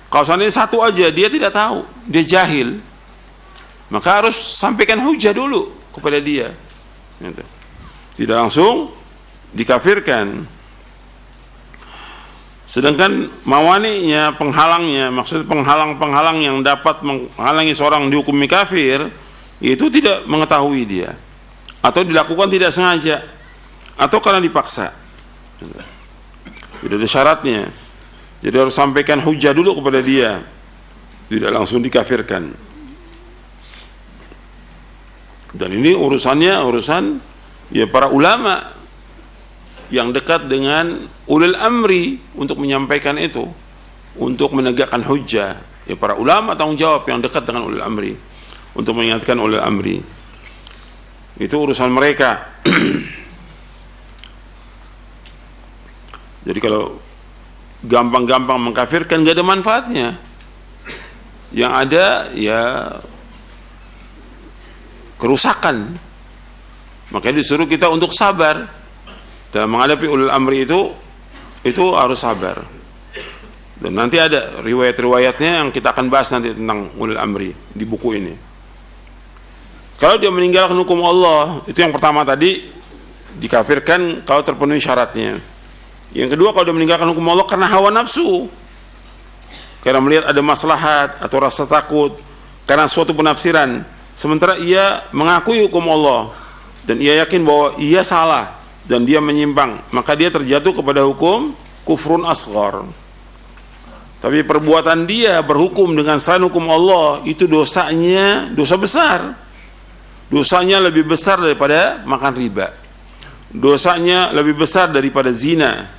Kalau seandainya satu aja dia tidak tahu, dia jahil, maka harus sampaikan hujah dulu kepada dia, tidak langsung dikafirkan. Sedangkan mawani'nya, penghalangnya, maksud penghalang-penghalang yang dapat menghalangi seorang dihukumi kafir, itu tidak mengetahui dia, atau dilakukan tidak sengaja, atau karena dipaksa. Tidak ada syaratnya. Jadi harus sampaikan hujah dulu kepada dia, tidak langsung dikafirkan. Dan ini urusannya urusan ya para ulama yang dekat dengan ulil amri untuk menyampaikan itu, untuk menegakkan hujah. Ya para ulama tanggung jawab yang dekat dengan ulil amri untuk mengingatkan ulil amri. Itu urusan mereka. Jadi kalau gampang-gampang mengkafirkan gak ada manfaatnya. Yang ada ya kerusakan. Makanya disuruh kita untuk sabar dalam menghadapi ulul amri itu harus sabar. Dan nanti ada riwayat-riwayatnya yang kita akan bahas nanti tentang ulul amri di buku ini. Kalau dia meninggalkan hukum Allah, itu yang pertama tadi, dikafirkan kalau terpenuhi syaratnya. Yang kedua, kalau dia meninggalkan hukum Allah karena hawa nafsu, karena melihat ada maslahat atau rasa takut, karena suatu penafsiran, sementara ia mengakui hukum Allah dan ia yakin bahwa ia salah dan dia menyimpang, maka dia terjatuh kepada hukum kufrun asghar. Tapi perbuatan dia berhukum dengan selain hukum Allah, itu dosanya dosa besar. Dosanya lebih besar daripada makan riba. Dosanya lebih besar daripada zina.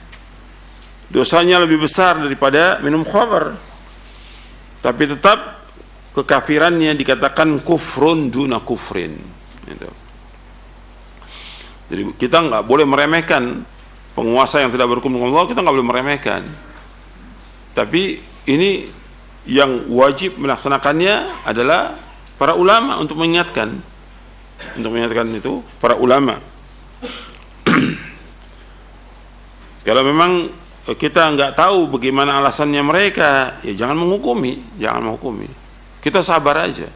Dosanya lebih besar daripada minum khamr. Tapi tetap kekafirannya dikatakan kufrun duna kufrin. Jadi kita nggak boleh meremehkan penguasa yang tidak berhukum dengan Allah, kita nggak boleh meremehkan. Tapi ini yang wajib melaksanakannya adalah para ulama untuk mengingatkan itu para ulama. Kalau memang kita nggak tahu bagaimana alasannya mereka, ya jangan menghukumi. Kita sabar aja.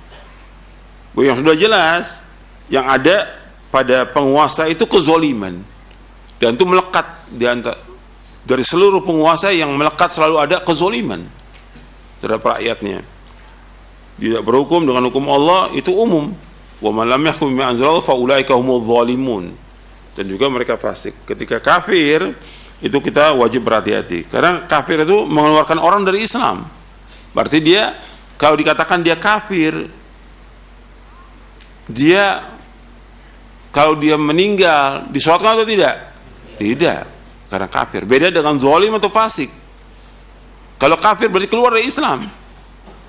Yang sudah jelas, yang ada pada penguasa itu kezaliman, dan itu melekat di antara dari seluruh penguasa, yang melekat selalu ada kezaliman terhadap rakyatnya. Tidak berhukum dengan hukum Allah itu umum. Wa man lam yahkum bima anzalallahu fa ulaika humudz zalimun. Dan juga mereka fasik. Ketika kafir itu kita wajib berhati-hati, karena kafir itu mengeluarkan orang dari Islam. Berarti dia, kalau dikatakan dia kafir, dia kalau dia meninggal disolatkan atau tidak? Tidak, karena kafir. Beda dengan zalim atau fasik. Kalau kafir berarti keluar dari Islam.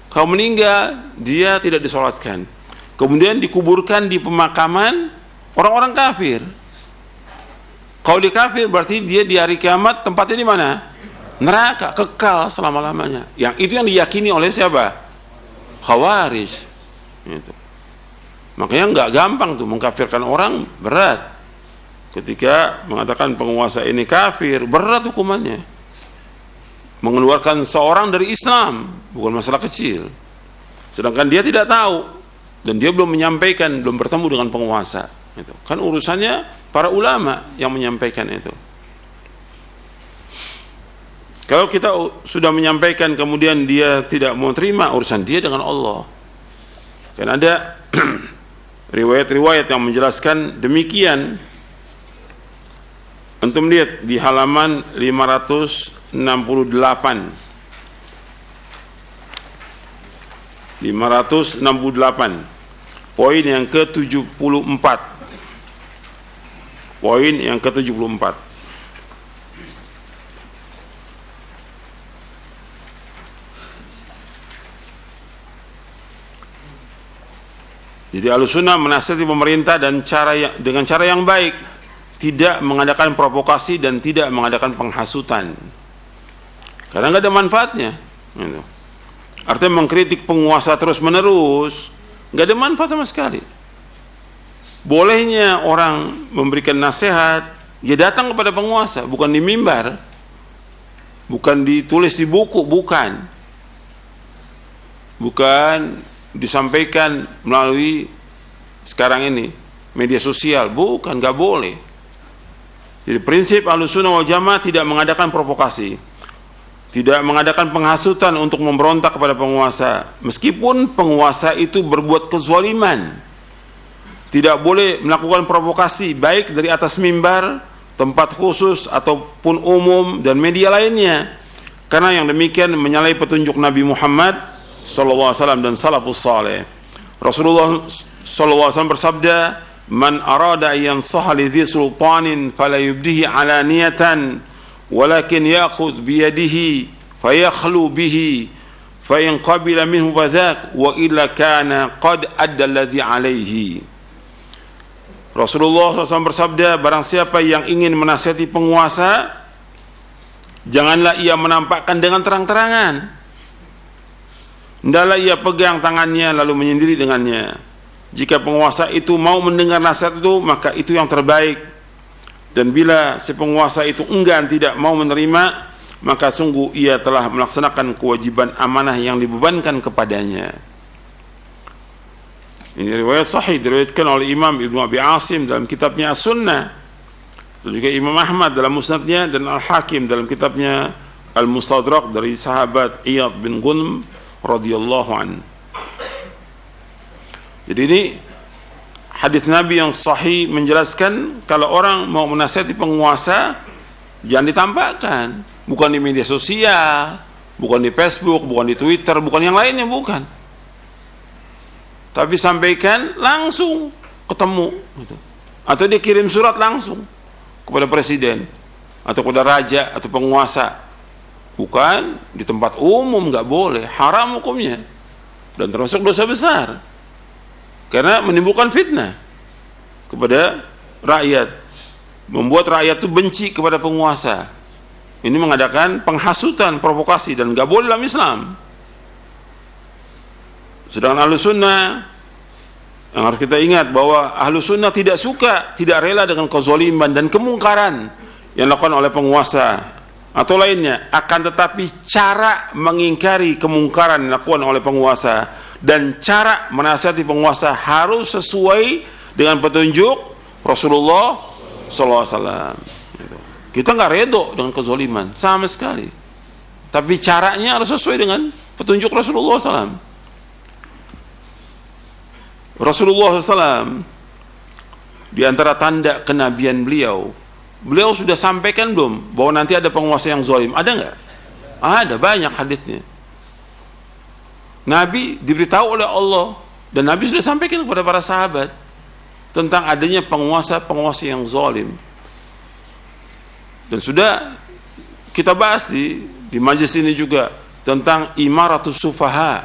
Kalau meninggal dia tidak disolatkan, kemudian dikuburkan di pemakaman orang-orang kafir. Kalau dia kafir berarti dia di hari kiamat tempatnya di mana? Neraka, kekal selama-lamanya. Yang itu yang diyakini oleh siapa? Khawarij. Itu. Makanya nggak gampang tuh mengkafirkan orang, berat. Ketika mengatakan penguasa ini kafir, berat hukumannya. Mengeluarkan seorang dari Islam bukan masalah kecil. Sedangkan dia tidak tahu dan dia belum menyampaikan, belum bertemu dengan penguasa. Itu kan urusannya para ulama yang menyampaikan itu. Kalau kita sudah menyampaikan kemudian dia tidak mau terima, urusan dia dengan Allah. Kan ada riwayat-riwayat yang menjelaskan demikian. Antum lihat di halaman 568. 568. Poin yang ke-74. Poin yang ke-74. Jadi Ahlussunnah menasihati pemerintah dengan cara yang baik, tidak mengadakan provokasi dan tidak mengadakan penghasutan, karena nggak ada manfaatnya. Gitu. Artinya mengkritik penguasa terus menerus nggak ada manfaat sama sekali. Bolehnya orang memberikan nasihat, ya datang kepada penguasa, bukan di mimbar, bukan ditulis di buku, bukan disampaikan melalui sekarang ini media sosial, bukan, nggak boleh. Jadi prinsip Ahlussunnah wal Jamaah tidak mengadakan provokasi, tidak mengadakan penghasutan untuk memberontak kepada penguasa, meskipun penguasa itu berbuat kezaliman. Tidak boleh melakukan provokasi baik dari atas mimbar, tempat khusus ataupun umum dan media lainnya, karena yang demikian menyalahi petunjuk Nabi Muhammad SAW dan salafus saleh. Rasulullah SAW bersabda, "Man arada yansaha lidhi sultanin fala yubdihi alaniyatan walakin ya'khudh biyadihi fayakhlu bihi fa in qabila minhu fadhak wa illa kana qad adda alladhi alaihi." Rasulullah SAW bersabda, barang siapa yang ingin menasihati penguasa, janganlah ia menampakkan dengan terang-terangan. Hendaklah ia pegang tangannya lalu menyendiri dengannya. Jika penguasa itu mau mendengar nasihat itu, maka itu yang terbaik. Dan bila si penguasa itu enggan, tidak mau menerima, maka sungguh ia telah melaksanakan kewajiban amanah yang dibebankan kepadanya. Ini riwayat sahih diriwayatkan oleh Imam Ibnu Abi Asim dalam kitabnya As-Sunnah, dan juga Imam Ahmad dalam musnadnya, dan Al-Hakim dalam kitabnya Al-Mustadrak dari sahabat Iyad bin Ghunm radhiyallahu an. Jadi ini hadis Nabi yang sahih menjelaskan kalau orang mau menasihati penguasa jangan ditampakkan, bukan di media sosial, bukan di Facebook, bukan di Twitter, bukan yang lainnya, bukan. Tapi sampaikan langsung ketemu gitu. Atau dia kirim surat langsung kepada presiden atau kepada raja atau penguasa, bukan di tempat umum, nggak boleh, haram hukumnya dan termasuk dosa besar karena menimbulkan fitnah kepada rakyat, membuat rakyat itu benci kepada penguasa. Ini mengadakan penghasutan, provokasi, dan nggak boleh dalam Islam. Sedangkan Ahlus Sunnah, yang harus kita ingat bahwa Ahlus Sunnah tidak suka, tidak rela dengan kezaliman dan kemungkaran yang dilakukan oleh penguasa atau lainnya. Akan tetapi cara mengingkari kemungkaran yang dilakukan oleh penguasa dan cara menasihati penguasa harus sesuai dengan petunjuk Rasulullah SAW. Kita nggak redo dengan kezaliman sama sekali, tapi caranya harus sesuai dengan petunjuk Rasulullah SAW. Rasulullah SAW di antara tanda kenabian beliau sudah sampaikan belum bahwa nanti ada penguasa yang zalim? Ada nggak? Ada, banyak hadisnya. Nabi diberitahu oleh Allah dan Nabi sudah sampaikan kepada para sahabat tentang adanya penguasa-penguasa yang zalim. Dan sudah kita bahas di majelis ini juga tentang imaratus sufaha,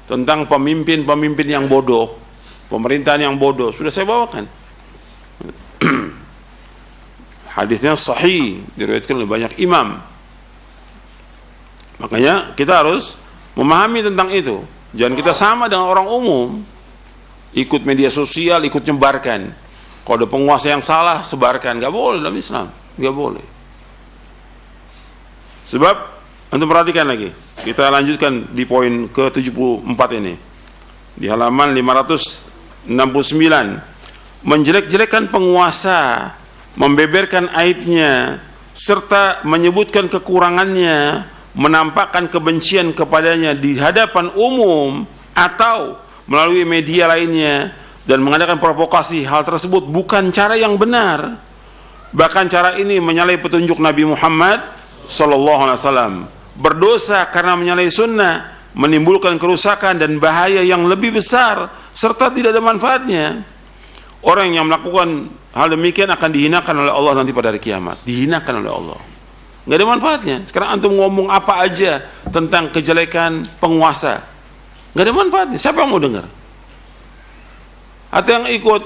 tentang pemimpin-pemimpin yang bodoh, pemerintahan yang bodoh, sudah saya bawakan. Hadisnya sahih, diriwayatkan oleh banyak imam. Makanya kita harus memahami tentang itu. Jangan kita sama dengan orang umum, ikut media sosial, ikut nyebarkan. Kalau ada penguasa yang salah, sebarkan. Gak boleh dalam Islam, gak boleh. Sebab, antum perhatikan lagi, kita lanjutkan di poin ke-74 ini. Di halaman 569. Menjelek-jelekan penguasa, membeberkan aibnya, serta menyebutkan kekurangannya, menampakkan kebencian kepadanya di hadapan umum atau melalui media lainnya, dan mengadakan provokasi. Hal tersebut bukan cara yang benar. Bahkan cara ini menyalahi petunjuk Nabi Muhammad SAW. Berdosa karena menyalahi sunnah, menimbulkan kerusakan dan bahaya yang lebih besar, serta tidak ada manfaatnya. Orang yang melakukan hal demikian akan dihinakan oleh Allah nanti pada hari kiamat. Dihinakan oleh Allah, nggak ada manfaatnya. Sekarang antum ngomong apa aja tentang kejelekan penguasa, nggak ada manfaatnya. Siapa yang mau dengar? Atau yang ikut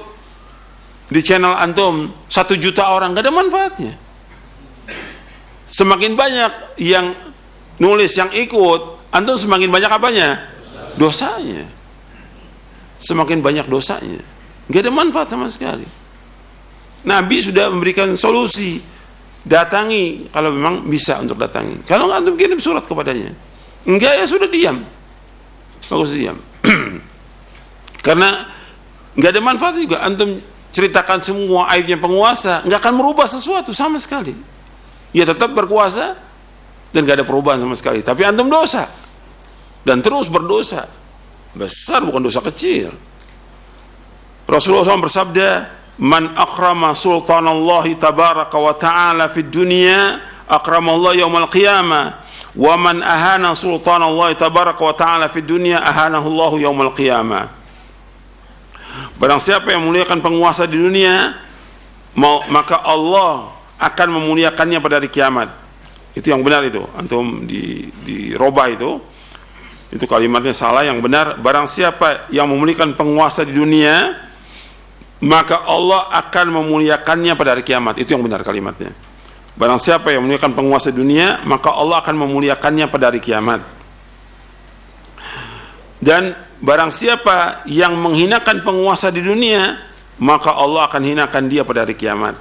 di channel antum 1 juta orang, nggak ada manfaatnya. Semakin banyak yang nulis, yang ikut, antum semakin banyak apanya? Dosanya. Semakin banyak dosanya, nggak ada manfaat sama sekali. Nabi sudah memberikan solusi, datangi kalau memang bisa untuk datangi. Kalau nggak, antum kirim surat kepadanya. Enggak, ya sudah diam, bagus diam. Karena nggak ada manfaat juga. Antum ceritakan semua aibnya penguasa, nggak akan merubah sesuatu sama sekali. Ya tetap berkuasa dan nggak ada perubahan sama sekali. Tapi antum dosa dan terus berdosa besar, bukan dosa kecil. Rasulullah SAW bersabda, "Man akrama sultanallahi tabaraka wa ta'ala fid dunya, akramallahu yaumal qiyamah. Wa man ahana sultanallahi tabaraka wa ta'ala fid dunya, ahanahu Allahu yaumal qiyamah." Barang siapa yang memuliakan penguasa di dunia, maka Allah akan memuliakannya pada hari kiamat. Itu yang benar itu. Antum di robah itu kalimatnya salah. Yang benar, barang siapa yang memuliakan penguasa di dunia, maka Allah akan memuliakannya pada hari kiamat. Itu yang benar kalimatnya. Barang siapa yang memuliakan penguasa di dunia, maka Allah akan memuliakannya pada hari kiamat. Dan barang siapa yang menghinakan penguasa di dunia, maka Allah akan hinakan dia pada hari kiamat.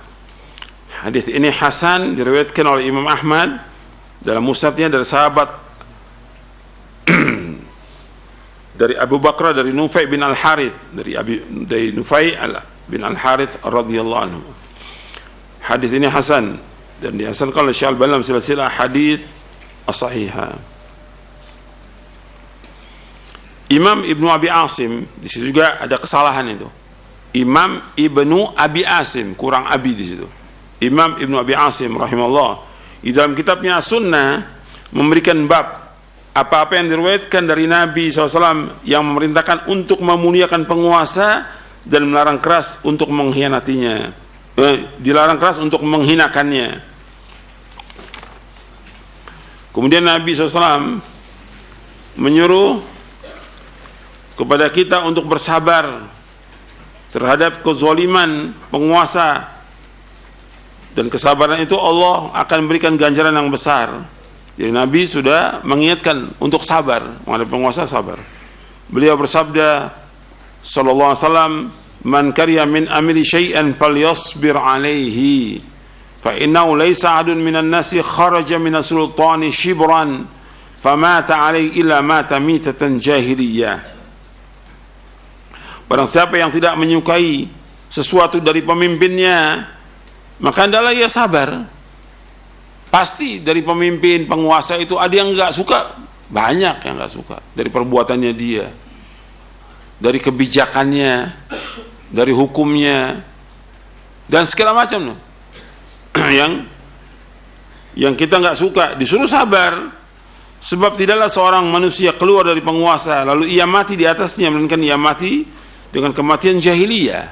Hadis ini hasan, diriwayatkan oleh Imam Ahmad dalam musnadnya dari sahabat dari Abu Bakar dari Nufai bin Al-Harith, dari Nufai bin Al-Harith radhiyallahu anhu. Hadis ini hasan dan dihasankan oleh Syekh Al-Albani dalam silsilah hadis as-sahihah. Imam Ibnu Abi Asim, di situ juga ada kesalahan itu. Imam Ibnu Abi Asim, kurang abi di situ. Imam Ibnu Abi Asim rahimahullah di dalam kitabnya Sunnah memberikan bab apa-apa yang diriwayatkan dari Nabi SAW yang memerintahkan untuk memuliakan penguasa dan melarang keras untuk mengkhianatinya, dilarang keras untuk menghinakannya. Kemudian Nabi SAW menyuruh kepada kita untuk bersabar terhadap kezaliman penguasa, dan kesabaran itu Allah akan berikan ganjaran yang besar. Jadi Nabi sudah mengingatkan untuk sabar menghadapi penguasa, sabar. Beliau bersabda sallallahu alaihi wasallam, "Man kariya min amri syai'an falyasbir alaihi, fa innahu laysa 'adun minan nasi kharaja min sultani shibran famata alaihi illa mata mitatan jahiliyah." Barang siapa yang tidak menyukai sesuatu dari pemimpinnya, maka hendaklah ia sabar. Pasti dari pemimpin, penguasa itu ada yang enggak suka, banyak yang enggak suka dari perbuatannya dia, dari kebijakannya, dari hukumnya, dan segala macam yang kita enggak suka, disuruh sabar. Sebab tidaklah seorang manusia keluar dari penguasa lalu ia mati di atasnya, melainkan ia mati dengan kematian jahiliyah.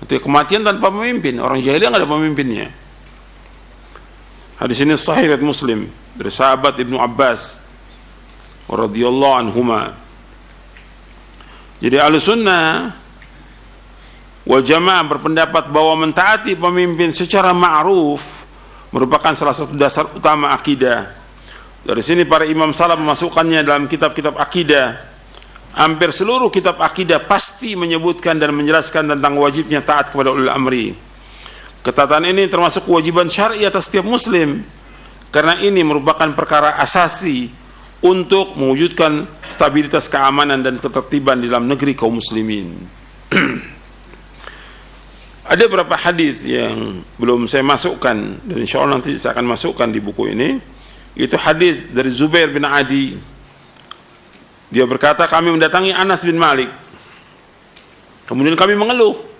Itu kematian tanpa pemimpin. Orang jahiliyah nggak ada pemimpinnya. Hadis ini sahih riwayat Muslim dari sahabat Ibnu Abbas radhiyallahu anhuma. Jadi Ahlussunnah wal Jamaah berpendapat bahwa mentaati pemimpin secara ma'ruf merupakan salah satu dasar utama akidah. Dari sini para imam salaf memasukkannya dalam kitab-kitab akidah. Hampir seluruh kitab akidah pasti menyebutkan dan menjelaskan tentang wajibnya taat kepada ulil amri. Ketaatan ini termasuk kewajiban syar'i atas setiap muslim, karena ini merupakan perkara asasi untuk mewujudkan stabilitas keamanan dan ketertiban di dalam negeri kaum muslimin. Ada beberapa hadis yang belum saya masukkan, dan insya Allah nanti saya akan masukkan di buku ini. Itu hadis dari Zubair bin Adi. Dia berkata, kami mendatangi Anas bin Malik. Kemudian kami mengeluh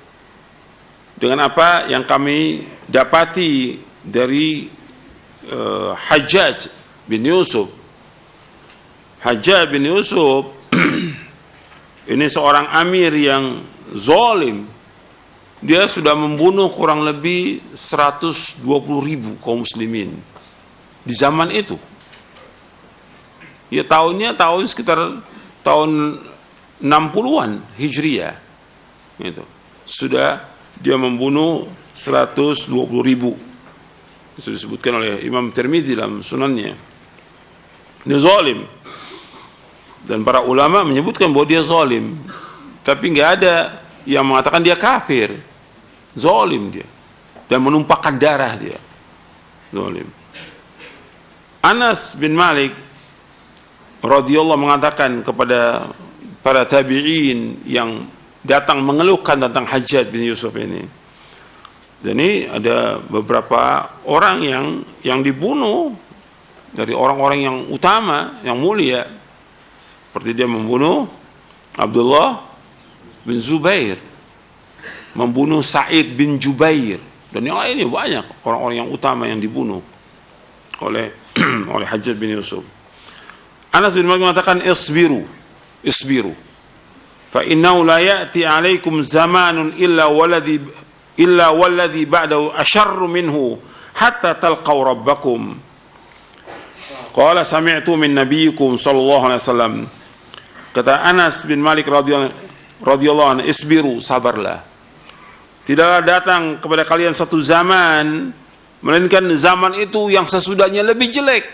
dengan apa yang kami dapati dari Hajjaj bin Yusuf. Hajjaj bin Yusuf ini seorang amir yang zalim. Dia sudah membunuh kurang lebih 120.000 kaum muslimin di zaman itu. Ya tahun sekitar tahun 60-an Hijriah gitu. Sudah dia membunuh 120.000. Itu disebutkan oleh Imam Tirmidzi dalam sunannya. Dia zalim. Dan para ulama menyebutkan bahwa dia zalim. Tapi nggak ada yang mengatakan dia kafir. Zalim dia. Dan menumpahkan darah dia. Zalim. Anas bin Malik radhiyallahu mengatakan kepada para tabi'in yang datang mengeluhkan tentang Hajjaj bin Yusuf ini. Dan ini ada beberapa orang yang dibunuh dari orang-orang yang utama, yang mulia. Seperti dia membunuh Abdullah bin Zubair, membunuh Sa'id bin Jubair, dan yang lainnya banyak orang-orang yang utama yang dibunuh oleh Hajjaj bin Yusuf. Anas bin Malik mengatakan isbiru fa innahu la ya'ti 'alaikum zamanun illa walladhi ba'dahu asharru minhu hatta talqaw rabbakum. Qala sami'tu min nabiyyikum sallallahu alaihi wasallam. Kata Anas bin Malik radhiyallahu anhu, isbiru, sabarlah. Tidaklah datang kepada kalian satu zaman melainkan zaman itu yang sesudahnya lebih jelek.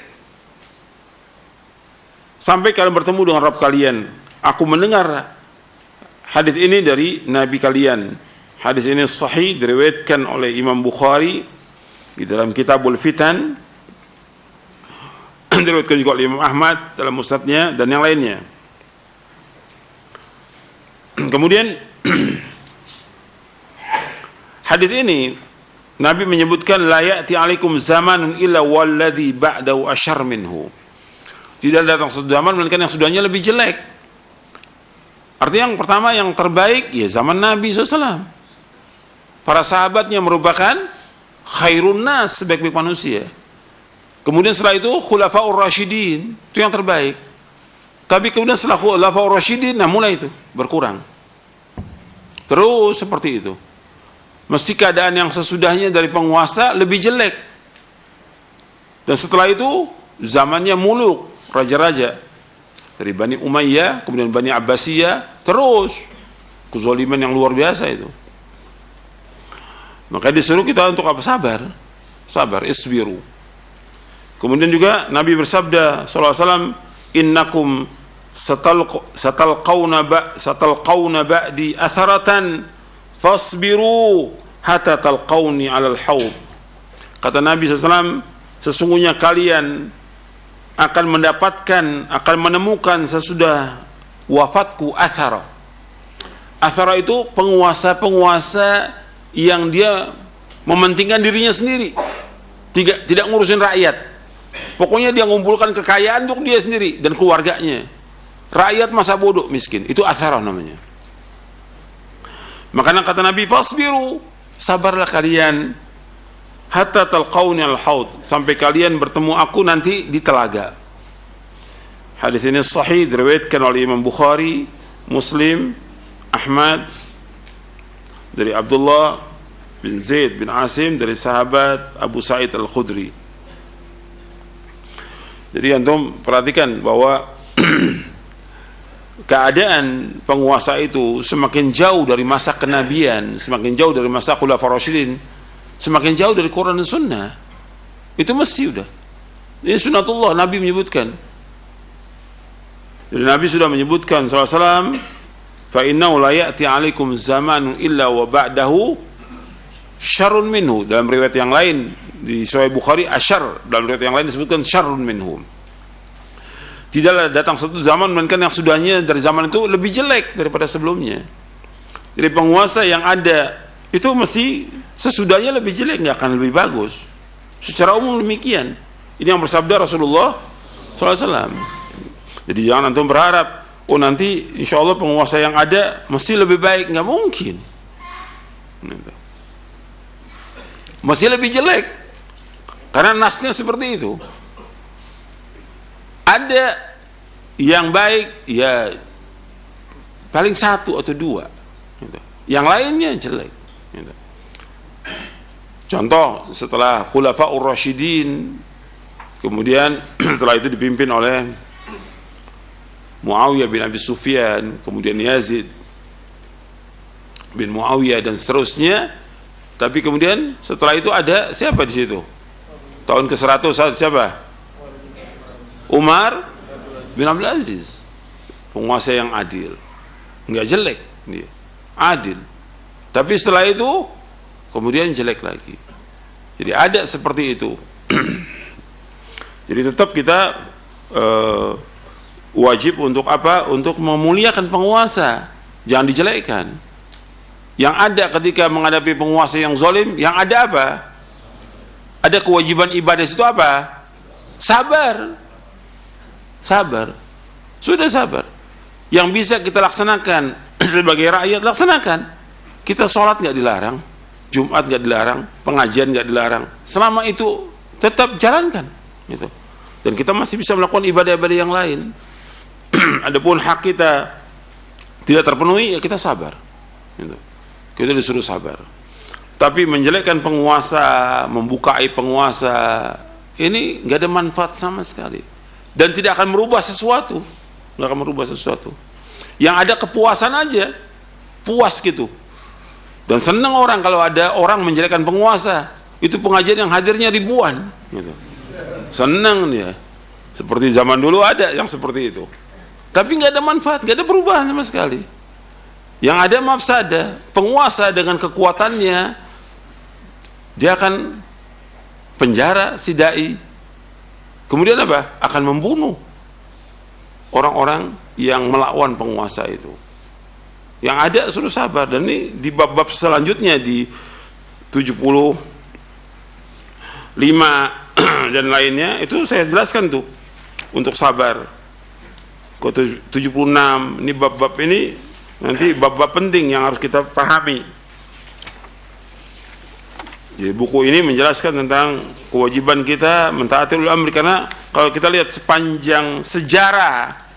Sampai kalian bertemu dengan Rabb kalian. Aku mendengar hadis ini dari Nabi kalian. Hadis ini sahih, diriwayatkan oleh Imam Bukhari di dalam Kitabul Fitan, diriwayatkan juga oleh Imam Ahmad dalam musnadnya dan yang lainnya. Kemudian hadis ini Nabi menyebutkan la ya'ti 'alaikum zamanun illa walladzi ba'dahu asyarr minhu. Tidak datang suatu zaman melainkan yang sudahnya lebih jelek. Artinya yang pertama, yang terbaik ya zaman Nabi SAW. Para sahabatnya merupakan khairun nas, sebaik-baik manusia. Kemudian setelah itu khulafaur rasyidin, itu yang terbaik. Tapi kemudian setelah khulafaur rasyidin, nah mulai itu berkurang. Terus seperti itu. Mesti keadaan yang sesudahnya dari penguasa lebih jelek. Dan setelah itu zamannya muluk, raja-raja dari Bani Umayyah, kemudian Bani Abbasiyah, terus kezaliman yang luar biasa itu. Maka disuruh kita untuk apa? Sabar, isbiru. Kemudian juga Nabi bersabda sallallahu alaihi wasallam, innakum satalqauna ba'di atharatan fasbiru hatta talqauni 'alal haud. Kata Nabi SAW, sesungguhnya kalian akan menemukan sesudah wafatku athara. Athara itu penguasa-penguasa yang dia mementingkan dirinya sendiri, tidak ngurusin rakyat. Pokoknya dia mengumpulkan kekayaan untuk dia sendiri dan keluarganya. Rakyat masa bodoh, miskin. Itu athara namanya. Makanya kata Nabi, fasbiru, sabarlah kalian, hatta talqauni al-haud, sampai kalian bertemu aku nanti di telaga. Hadis ini sahih, diriwayatkan oleh Imam Bukhari, Muslim, Ahmad, dari Abdullah bin Zaid bin Asim, dari sahabat Abu Sa'id al-Khudri. Jadi antum perhatikan bahwa keadaan penguasa itu semakin jauh dari masa kenabian, semakin jauh dari masa khulafaur rasyidin, semakin jauh dari Quran dan Sunnah. Itu mesti udah. Ini sunatullah, Nabi menyebutkan. Jadi Nabi sudah menyebutkan sallallahu alaihi wasallam, fa innahu la ya'ti 'alaikum zamanun illa wa ba'dahu syarrun minhu. Dalam riwayat yang lain di Sahih Bukhari asyar, dalam riwayat yang lain disebutkan syarrun minhum. Tidaklah datang satu zaman melainkan yang sudahnya dari zaman itu lebih jelek daripada sebelumnya. Jadi penguasa yang ada itu mesti sesudahnya lebih jelek, nggak akan lebih bagus. Secara umum demikian. Ini yang bersabda Rasulullah SAW. Jadi jangan antum berharap, oh nanti insya Allah penguasa yang ada mesti lebih baik. Nggak mungkin. Mesti lebih jelek. Karena nasnya seperti itu. Ada yang baik ya paling satu atau dua, yang lainnya jelek. Contoh, setelah Khulafaur Rasyidin, kemudian setelah itu dipimpin oleh Muawiyah bin Abi Sufyan, kemudian Yazid bin Muawiyah dan seterusnya. Tapi kemudian setelah itu ada siapa di situ? Tahun ke-100 siapa? Umar bin Abdul Aziz, penguasa yang adil, nggak jelek dia, adil. Tapi setelah itu kemudian jelek lagi. Jadi ada seperti itu. Jadi tetap kita wajib untuk apa? Untuk memuliakan penguasa, jangan dijelekan. Yang ada ketika menghadapi penguasa yang zalim, yang ada apa? Ada kewajiban ibadah itu apa? Sabar. Sabar, sudah sabar. Yang bisa kita laksanakan sebagai rakyat, laksanakan. Kita sholat nggak dilarang, Jumat nggak dilarang, pengajian nggak dilarang. Selama itu tetap jalankan, gitu. Dan kita masih bisa melakukan ibadah-ibadah yang lain. Adapun hak kita tidak terpenuhi, ya kita sabar, gitu. Kita disuruh sabar. Tapi menjelekkan penguasa, membuka aib penguasa, ini nggak ada manfaat sama sekali. Dan tidak akan merubah sesuatu, nggak akan merubah sesuatu. Yang ada kepuasan aja, puas gitu. Dan senang orang kalau ada orang menjelekkan penguasa. Itu pengajian yang hadirnya ribuan, gitu. Senang dia. Seperti zaman dulu ada yang seperti itu. Tapi nggak ada manfaat, nggak ada perubahan sama sekali. Yang ada mafsadah. Penguasa dengan kekuatannya, dia akan penjara si dai. Kemudian apa? Akan membunuh orang-orang yang melawan penguasa itu. Yang ada suruh sabar. Dan ini di bab-bab selanjutnya di 75 dan lainnya itu saya jelaskan tuh untuk sabar. Ke 76 ini bab-bab ini nanti bab-bab penting yang harus kita pahami. Jadi buku ini menjelaskan tentang kewajiban kita mentaati ulul amri, karena kalau kita lihat sepanjang sejarah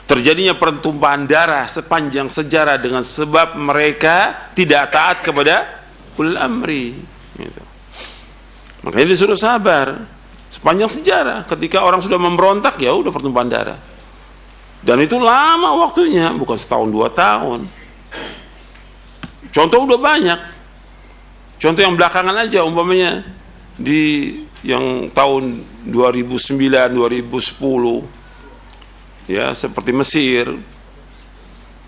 terjadinya pertumpahan darah sepanjang sejarah dengan sebab mereka tidak taat kepada ulul amri. Gitu. Makanya disuruh sabar sepanjang sejarah. Ketika orang sudah memberontak, ya udah pertumpahan darah. Dan itu lama waktunya, bukan setahun 2 tahun. Contoh udah banyak. Contoh yang belakangan aja, umpamanya di yang tahun 2009, 2010. Ya, seperti Mesir,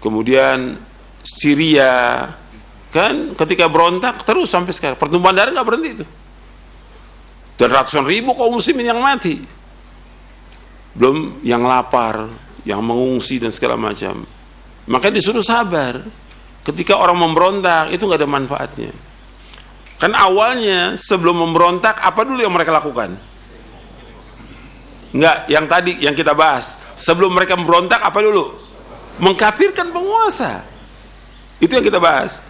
kemudian Syria, kan ketika berontak terus sampai sekarang, pertumpahan darah nggak berhenti itu, dan ratusan ribu kaum muslimin yang mati, belum yang lapar, yang mengungsi dan segala macam. Makanya disuruh sabar. Ketika orang memberontak itu nggak ada manfaatnya. Kan awalnya sebelum memberontak apa dulu yang mereka lakukan? Enggak, yang tadi yang kita bahas. Sebelum mereka memberontak apa dulu? Mengkafirkan penguasa. Itu yang kita bahas.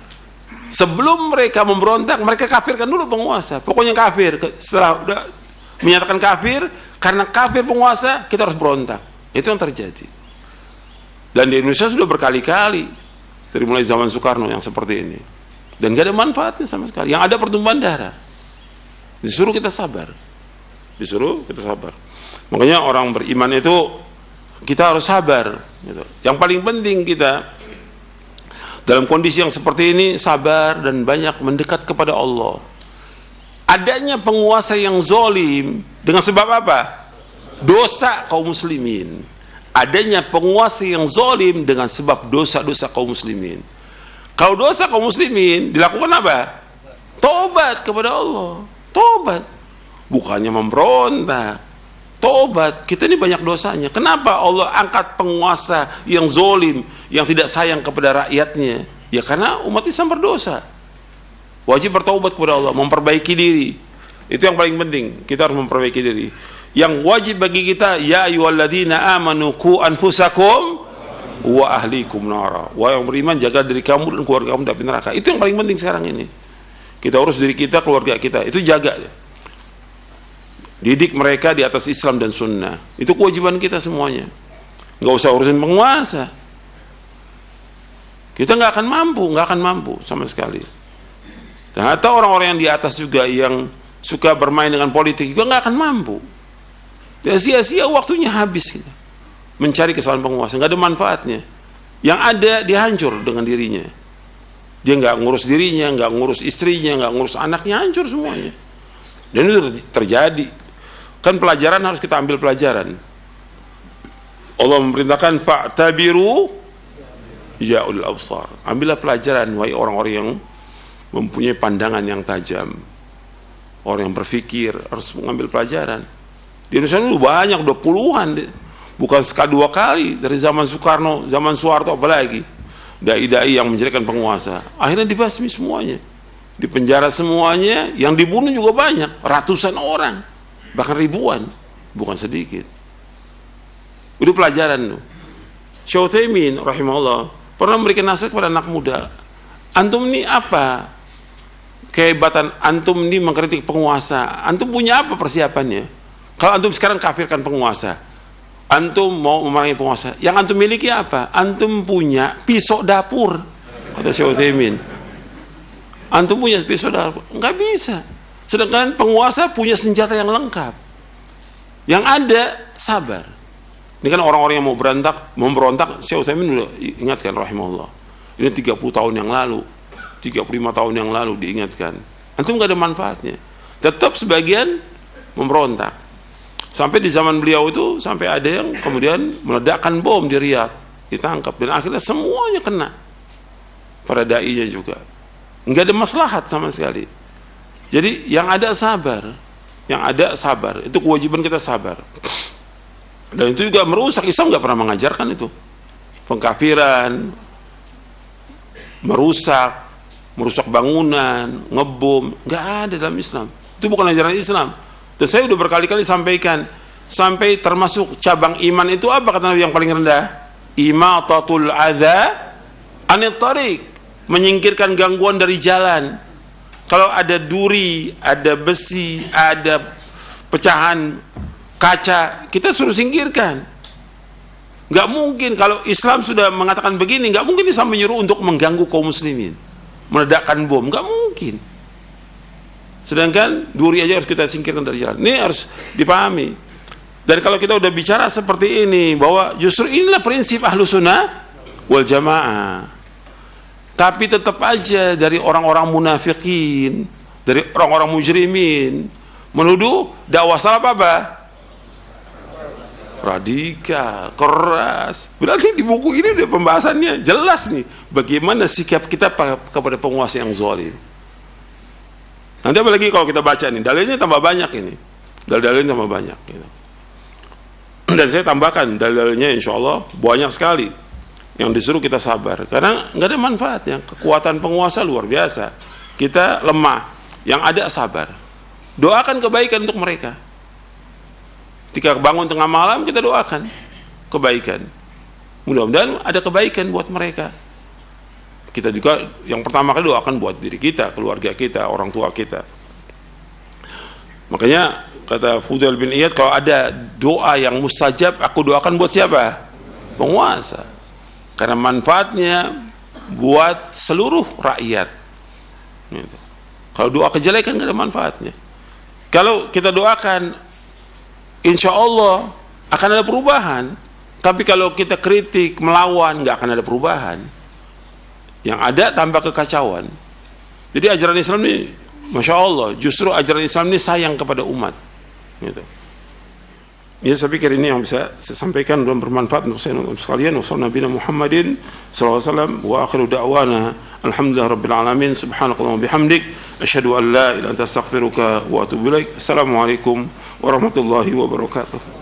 Sebelum mereka memberontak, mereka kafirkan dulu penguasa. Pokoknya kafir. Setelah udah menyatakan kafir, karena kafir penguasa, kita harus berontak. Itu yang terjadi. Dan di Indonesia sudah berkali-kali, dari mulai zaman Soekarno yang seperti ini. Dan gak ada manfaatnya sama sekali. Yang ada pertumpahan darah. Disuruh kita sabar. Disuruh kita sabar. Makanya orang beriman itu kita harus sabar. Gitu. Yang paling penting kita dalam kondisi yang seperti ini sabar dan banyak mendekat kepada Allah. Adanya penguasa yang zolim dengan sebab apa? Dosa kaum muslimin. Adanya penguasa yang zolim dengan sebab dosa-dosa kaum muslimin. Kalau dosa kaum muslimin dilakukan apa? Tobat kepada Allah. Tobat. Bukannya memberontak. Tobat, kita ini banyak dosanya. Kenapa Allah angkat penguasa yang zolim, yang tidak sayang kepada rakyatnya? Ya karena umat Islam berdosa. Wajib bertobat kepada Allah, memperbaiki diri. Itu yang paling penting, kita harus memperbaiki diri. Yang wajib bagi kita, ya ayyuhalladzina amanu qu anfusakum wa ahlikum nara. Wahai yang beriman, jaga diri kamu dan keluarga kamu dari neraka. Itu yang paling penting sekarang ini. Kita urus diri kita, keluarga kita. Itu jaga. Didik mereka di atas Islam dan Sunnah. Itu kewajiban kita semuanya. Nggak usah urusin penguasa. Kita nggak akan mampu sama sekali. Dan atau orang-orang yang di atas juga yang suka bermain dengan politik juga nggak akan mampu. Dan sia-sia waktunya habis gitu. Mencari kesalahan penguasa, nggak ada manfaatnya. Yang ada dia hancur dengan dirinya. Dia nggak ngurus dirinya, nggak ngurus istrinya, nggak ngurus anaknya, hancur semuanya. Dan itu terjadi. Kan pelajaran harus kita ambil pelajaran. Allah memerintahkan fa'tabiru ya ulil absar. Ambillah pelajaran wahai orang-orang yang mempunyai pandangan yang tajam. Orang yang berpikir harus mengambil pelajaran. Di Indonesia itu banyak, 20 puluhan. Bukan sekali 2 kali dari zaman Soekarno, zaman Soeharto apalagi. Dai-dai yang menjadikan penguasa. Akhirnya dibasmi semuanya. Dipenjara semuanya, yang dibunuh juga banyak, ratusan orang. Bahkan ribuan, bukan sedikit. Itu pelajaran tuh. Syekh Utsaimin rahimahullah pernah memberikan nasihat kepada anak muda. Antum ini apa? Kehebatan antum ini mengkritik penguasa. Antum punya apa persiapannya? Kalau antum sekarang kafirkan penguasa, antum mau memerangi penguasa, yang antum miliki apa? Antum punya pisau dapur, kata Syekh Utsaimin. Antum punya pisau dapur? Enggak bisa. Sedangkan penguasa punya senjata yang lengkap. Yang ada sabar. Ini kan orang-orang yang mau memberontak, Syekh Utsaimin dulu ingatkan rahimahullah. Ini 30 tahun yang lalu, 35 tahun yang lalu diingatkan. Antum nggak ada manfaatnya. Tetap sebagian memberontak. Sampai di zaman beliau itu sampai ada yang kemudian meledakkan bom di Riyadh, ditangkap dan akhirnya semuanya kena. Para dai-nya juga. Nggak ada maslahat sama sekali. Jadi yang ada sabar, itu kewajiban kita sabar. Dan itu juga merusak. Islam nggak pernah mengajarkan itu. pengkafiran, merusak bangunan, ngebom, nggak ada dalam Islam. Itu bukan ajaran Islam. Dan saya udah berkali-kali sampaikan, sampai termasuk cabang iman itu apa kata Nabi yang paling rendah? Imatatul adza anit thariq, menyingkirkan gangguan dari jalan. Kalau ada duri, ada besi, ada pecahan kaca, kita suruh singkirkan. Nggak mungkin kalau Islam sudah mengatakan begini, nggak mungkin Islam menyuruh untuk mengganggu kaum muslimin, meledakkan bom, nggak mungkin. Sedangkan duri aja harus kita singkirkan dari jalan. Ini harus dipahami. Dan kalau kita udah bicara seperti ini, bahwa justru inilah prinsip ahlu sunnah wal jamaah. Tapi tetap aja dari orang-orang munafikin, dari orang-orang mujrimin, menuduh dakwah salaf apa? Radikal, keras. Berarti di buku ini udah pembahasannya jelas nih, bagaimana sikap kita kepada penguasa yang zalim. Nanti apalagi kalau kita baca nih, dalilnya tambah banyak ini, dalilnya tambah banyak gitu. Dan saya tambahkan dalilnya insya Allah banyak sekali yang disuruh kita sabar, karena nggak ada manfaatnya. Kekuatan penguasa luar biasa, kita lemah, yang ada sabar. Doakan kebaikan untuk mereka. Ketika bangun tengah malam, kita doakan kebaikan. Mudah-mudahan ada kebaikan buat mereka. Kita juga yang pertama kali doakan buat diri kita, keluarga kita, orang tua kita. Makanya kata Fudail bin Iyad, kalau ada doa yang mustajab, aku doakan buat siapa? Penguasa. Karena manfaatnya buat seluruh rakyat. Kalau doa kejelekan nggak ada manfaatnya. Kalau kita doakan, insya Allah akan ada perubahan. Tapi kalau kita kritik, melawan, nggak akan ada perubahan. Yang ada tambah kekacauan. Jadi ajaran Islam ini, Masya Allah, justru ajaran Islam ini sayang kepada umat. Gitu. Ya, saya pikir ini yang bisa saya sampaikan dan bermanfaat untuk saya untuk sekalian. Wassalamualaikum Muhammadin sallallahu alaihi wasallam wa akhiru da'wana alhamdulillah rabbil alamin subhanakallahumma bihamdik asyhadu an la ilaha illa anta astaghfiruka wa atubu ilaik. Assalamualaikum warahmatullahi wabarakatuh.